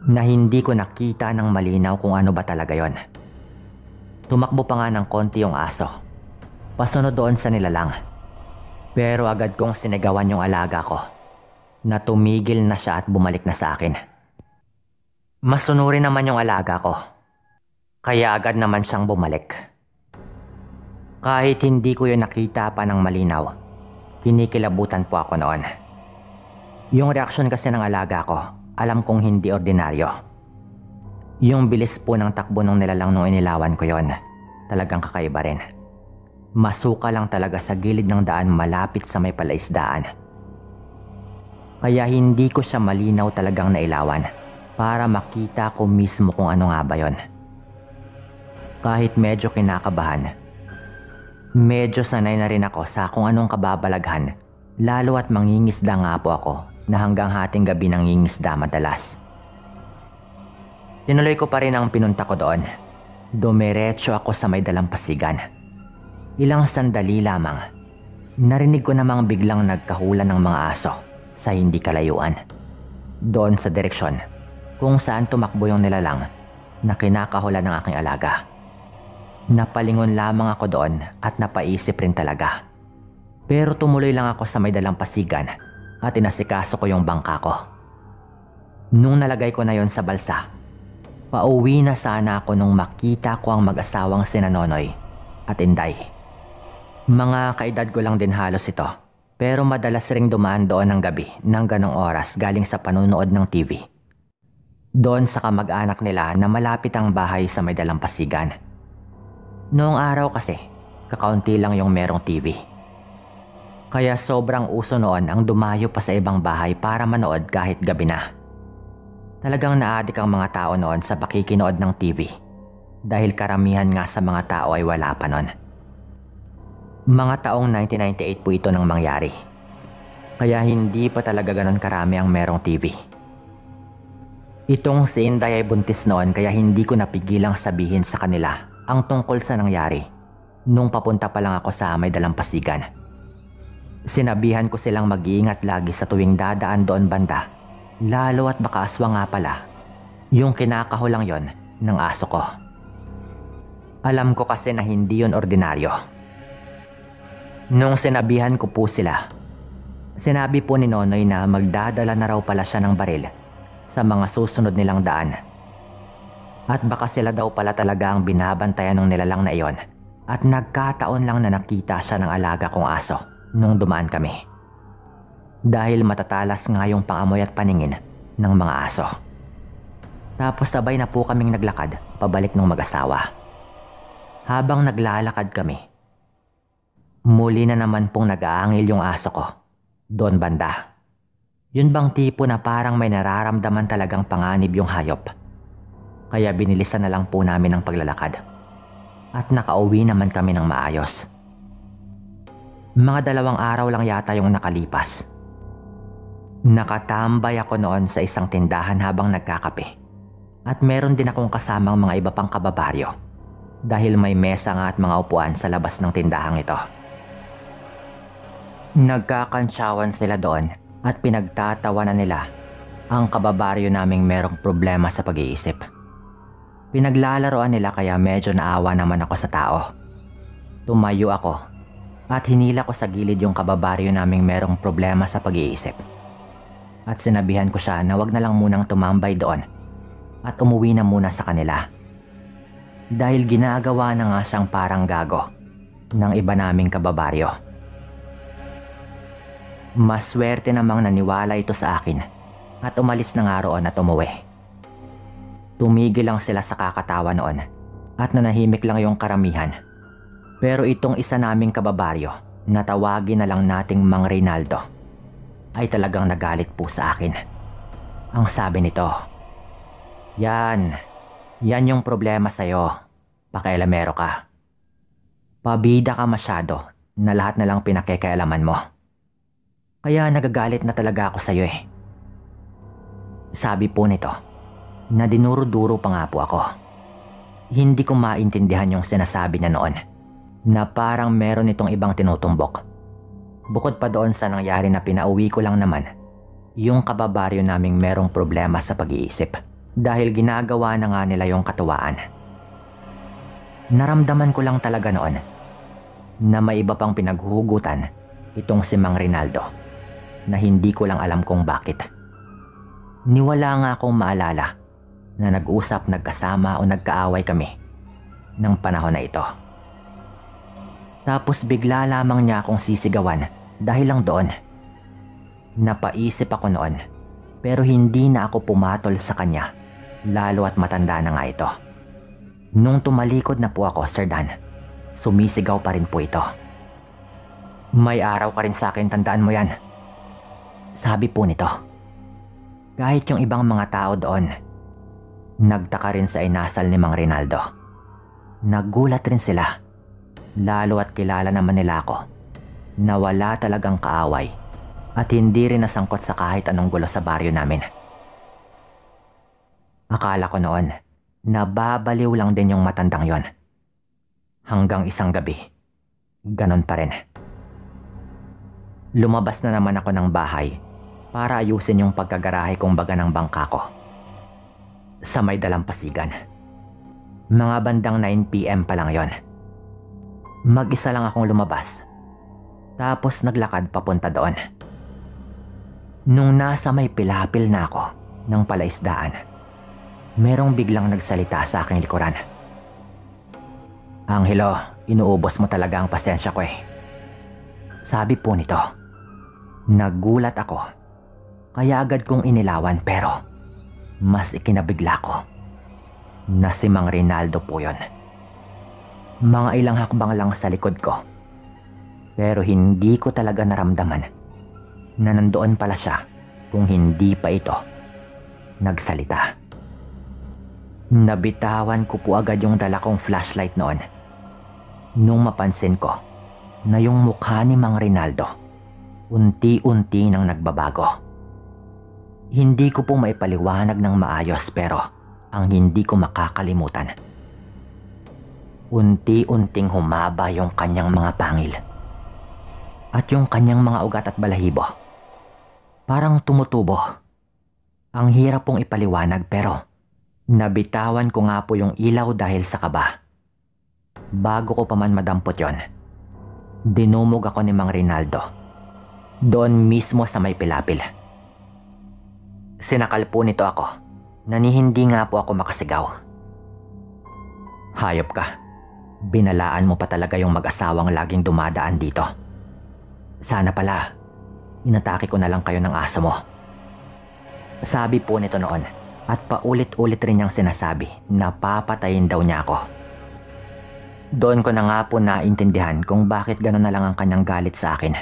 na hindi ko nakita ng malinaw kung ano ba talaga yon. Tumakbo pa nga ng konti yung aso, pasunod doon sa nilalang. Pero agad kong sinigawan yung alaga ko na tumigil na siya at bumalik na sa akin. Masunurin naman yung alaga ko, kaya agad naman siyang bumalik. Kahit hindi ko yun nakita pa ng malinaw, kinikilabutan po ako noon. Yung reaksyon kasi ng alaga ko, alam kong hindi ordinaryo. Yung bilis po ng takbo ng nilalang nung inilawan ko yon, talagang kakaiba rin. Masuka lang talaga sa gilid ng daan malapit sa may palaisdaan. Kaya hindi ko siya malinaw talagang nailawan para makita ko mismo kung ano nga ba yon. Kahit medyo kinakabahan, medyo sanay na rin ako sa kung anong kababalaghan, lalo at mangingisda nga po ako na hanggang hating gabi nangingisda madalas. Tinuloy ko pa rin ang pinunta ko doon. Dumiretso ako sa may dalampasigan. Ilang sandali lamang, narinig ko namang biglang nagkahulan ng mga aso sa hindi kalayuan. Doon sa direksyon kung saan tumakbo yung nilalang na kinakahulan ng aking alaga. Napalingon lamang ako doon at napaisip rin talaga. Pero tumuloy lang ako sa may dalampasigan at inasikaso ko yung bangka ko. Nung nalagay ko na yon sa balsa, pauwi na sana ako nung makita ko ang mag-asawang sina Nonoy at Inday. Mga kaedad ko lang din halos ito, pero madalas ring dumaan doon ng gabi ng ganong oras galing sa panunood ng TV. Doon sa kamag-anak nila na malapit ang bahay sa may dalampasigan. Noong araw kasi, kakaunti lang yung merong TV. Kaya sobrang uso noon ang dumayo pa sa ibang bahay para manood kahit gabi na. Talagang naadik ang mga tao noon sa pakikinood ng TV dahil karamihan nga sa mga tao ay wala pa noon. Mga taong 1998 po ito nang mangyari. Kaya hindi pa talaga ganon karami ang merong TV. Itong si Inday ay buntis noon kaya hindi ko napigilang sabihin sa kanila ang tungkol sa nangyari nung papunta pa lang ako sa may dalampasigan. Sinabihan ko silang mag-iingat lagi sa tuwing dadaan doon banda. Lalo at baka aswang nga pala yung kinakahulang yon ng aso ko. Alam ko kasi na hindi yon ordinaryo. Nung sinabihan ko po sila, sinabi po ni Nonoy na magdadala na raw pala siya ng baril sa mga susunod nilang daan. At baka sila daw pala talaga ang binabantayan ng nilalang na iyon at nagkataon lang na nakita siya ng alaga kong aso nung dumaan kami. Dahil matatalas nga yung pangamoy at paningin ng mga aso. Tapos sabay na po kaming naglakad pabalik ng mag-asawa. Habang naglalakad kami, muli na naman pong nag-aangil yung aso ko doon banda. Yun bang tipo na parang may nararamdaman talagang panganib yung hayop. Kaya binilisan na lang po namin ang paglalakad. At nakauwi naman kami ng maayos. Mga 2 araw lang yata yung nakalipas. Nakatambay ako noon sa isang tindahan habang nagkakape. At meron din akong kasamang mga iba pang kababaryo. Dahil may mesa nga at mga upuan sa labas ng tindahang ito. Nagkakantsawan sila doon at pinagtatawanan nila ang kababaryo naming merong problema sa pag-iisip. Pinaglalaroan nila kaya medyo naawa naman ako sa tao. Tumayo ako at hinila ko sa gilid yung kababaryo naming merong problema sa pag-iisip. At sinabihan ko siya na wag na lang munang tumambay doon at umuwi na muna sa kanila. Dahil ginagawa na nga siyang parang gago ng iba naming kababaryo. Maswerte namang naniwala ito sa akin at umalis na nga roon at umuwi. Tumigil lang sila sa kakatawa noon at nanahimik lang yung karamihan. Pero itong isa naming kababaryo na tawagin na lang nating Mang Reynaldo ay talagang nagalit po sa akin. Ang sabi nito, Yan yung problema sa'yo. Pakialamero ka. Pabida ka masyado na lahat na lang pinakikialaman mo. Kaya nagagalit na talaga ako sa'yo eh. Sabi po nito, na dinuro-duro pa nga po ako. Hindi ko maintindihan yung sinasabi niya noon, na parang meron itong ibang tinutumbok. Bukod pa doon sa nangyari na pinauwi ko lang naman, yung kababaryo naming merong problema sa pag-iisip dahil ginagawa na nga nila yung katuwaan. Naramdaman ko lang talaga noon na may iba pang pinaghuhugutan itong si Mang Reynaldo na hindi ko lang alam kung bakit. Niwala nga akong maalala na nag-usap, nagkasama o nagkaaway kami ng panahon na ito. Tapos bigla lamang niya akong sisigawan dahil lang doon. Napaisip ako noon, pero hindi na ako pumatol sa kanya, lalo at matanda na nga ito. Nung tumalikod na po ako, Sir Dan, sumisigaw pa rin po ito. "May araw ka rin sa akin, tandaan mo yan." Sabi po nito. Kahit yung ibang mga tao doon, nagtaka rin sa inasal ni Mang Rinaldo. Nagulat rin sila, lalo at kilala naman nila ako na wala talagang kaaway at hindi rin nasangkot sa kahit anong gulo sa baryo namin. Akala ko noon, nababaliw lang din yung matandang yon. Hanggang isang gabi, ganon pa rin. Lumabas na naman ako ng bahay para ayusin yung pagkagarahe kong baga ng bangka ko. Sa may dalampasigan. Mga bandang 9 PM pa lang yon. Mag-isa lang akong lumabas. Tapos naglakad papunta doon. Nung nasa may pilapil na ako ng palaisdaan, merong biglang nagsalita sa aking likuran. "Angelo, inuubos mo talaga ang pasensya ko eh." Sabi po nito. Nagulat ako, kaya agad kong inilawan, pero mas ikinabigla ko na si Mang Rinaldo po yun. Mga ilang hakbang lang sa likod ko, pero hindi ko talaga naramdaman na nandoon pala siya kung hindi pa ito nagsalita. Nabitawan ko po agad yung dala kong flashlight noon nung mapansin ko na yung mukha ni Mang Rinaldo unti-unti nang nagbabago. Hindi ko po maipaliwanag ng maayos, pero ang hindi ko makakalimutan, unti-unting humaba yung kanyang mga pangil at yung kanyang mga ugat at balahibo. Parang tumutubo. Ang hirap pong ipaliwanag, pero nabitawan ko nga po yung ilaw dahil sa kaba. Bago ko pa man madampot yon, dinumog ako ni Mang Rinaldo doon mismo sa may pilapil. Sinakal po nito ako na hindi nga po ako makasigaw. "Hayop ka. Binalaan mo pa talaga yung mag-asawang laging dumadaan dito. Sana pala, inatake ko na lang kayo ng aso mo." Sabi po nito noon, at paulit-ulit rin niyang sinasabi na papatayin daw niya ako. Doon ko na nga po naintindihan kung bakit gano'n na lang ang kanyang galit sa akin.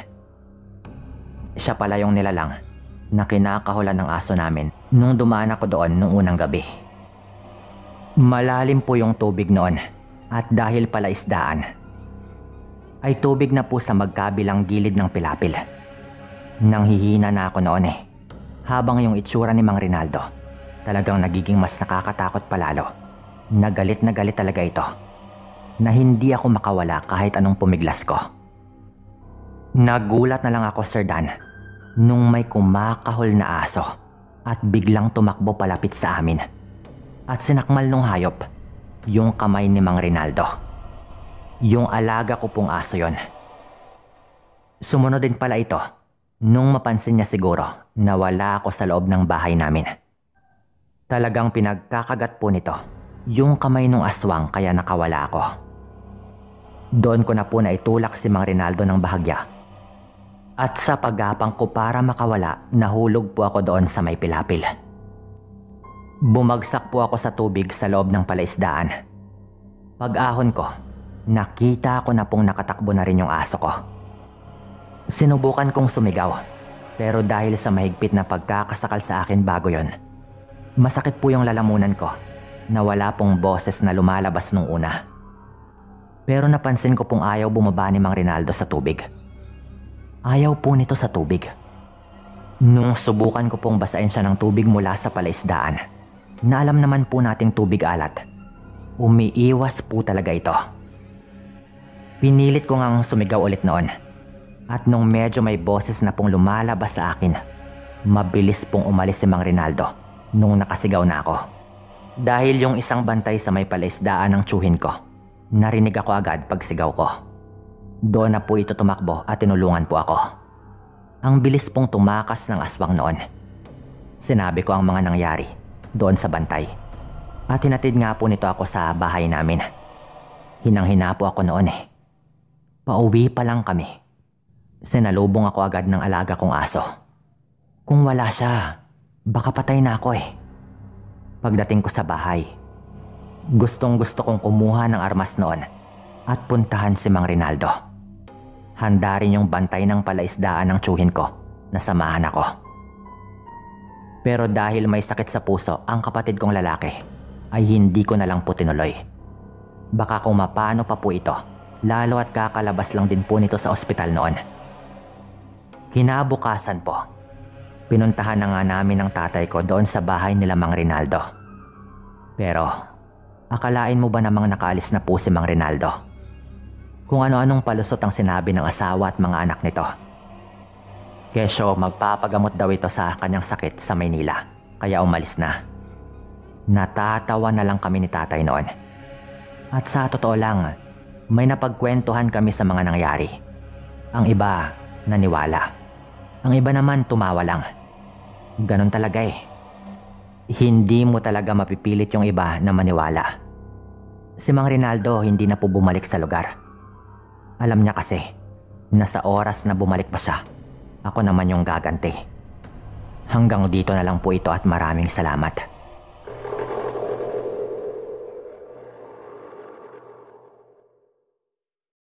Siya pala yung nilalang na kinakahulan ng aso namin nung dumaan ako doon nung unang gabi. Malalim po yung tubig noon, at dahil pala isdaan, ay tubig na po sa magkabilang gilid ng pilapil. Nanghihina na ako noon eh, habang yung itsura ni Mang Rinaldo talagang nagiging mas nakakatakot palalo. Na galit talaga ito, na hindi ako makawala kahit anong pumiglas ko. Nagulat na lang ako, Sir Dan, nung may kumakahol na aso at biglang tumakbo palapit sa amin. At sinakmal nung hayop yung kamay ni Mang Rinaldo. Yung alaga ko pong aso yon. Sumunod din pala ito nung mapansin niya siguro na wala ako sa loob ng bahay namin. Talagang pinagkakagat po nito yung kamay ng aswang, kaya nakawala ako. Doon ko na po naitulak si Mang Rinaldo ng bahagya. At sa paggapang ko para makawala, nahulog po ako doon sa may pilapil. Bumagsak po ako sa tubig sa loob ng palaisdaan. Pag-ahon ko, nakita ko na pong nakatakbo na rin yung aso ko. Sinubukan kong sumigaw, pero dahil sa mahigpit na pagkakasakal sa akin bago yon, masakit po yung lalamunan ko na wala pong boses na lumalabas nung una. Pero napansin ko pong ayaw bumaba ni Mang Rinaldo sa tubig. Ayaw po nito sa tubig. Nung subukan ko pong basain siya ng tubig mula sa palaisdaan, na alam naman po nating tubig alat, umiiwas po talaga ito. Pinilit ko ngang sumigaw ulit noon, at nung medyo may boses na pong lumalabas sa akin, mabilis pong umalis si Mang Rinaldo nung nakasigaw na ako. Dahil yung isang bantay sa may palaisdaan ng tsuhin ko, narinig ako agad pagsigaw ko. Doon na po ito tumakbo at tinulungan po ako. Ang bilis pong tumakas ng aswang noon. Sinabi ko ang mga nangyari doon sa bantay, at hinatid nga po nito ako sa bahay namin. Hinang-hina po ako noon eh. Pauwi pa lang kami, sinalubong ako agad ng alaga kong aso. Kung wala siya, baka patay na ako eh. Pagdating ko sa bahay, gustong gusto kong kumuha ng armas noon at puntahan si Mang Rinaldo. Handa rin yung bantay ng palaisdaan ng tiyuhin ko na samahan ako. Pero dahil may sakit sa puso ang kapatid kong lalaki, ay hindi ko na lang po tinuloy. Baka kung mapano pa po ito, lalo at kakalabas lang din po nito sa ospital noon. Kinabukasan po, pinuntahan na nga namin ng tatay ko doon sa bahay nila Mang Rinaldo. Pero, akalain mo ba namang nakaalis na po si Mang Rinaldo? Kung ano-anong palusot ang sinabi ng asawa at mga anak nito. Kesyo magpapagamot daw ito sa kanyang sakit sa Maynila, kaya umalis na. Natatawa na lang kami ni tatay noon. At sa totoo lang, may napagkwentuhan kami sa mga nangyari. Ang iba, naniwala. Ang iba naman tumawa lang. Ganon talaga eh. Hindi mo talaga mapipilit yung iba na maniwala. Si Mang Rinaldo hindi na po bumalik sa lugar. Alam niya kasi na sa oras na bumalik pa siya, ako naman yung gaganti. Hanggang dito na lang po ito at maraming salamat.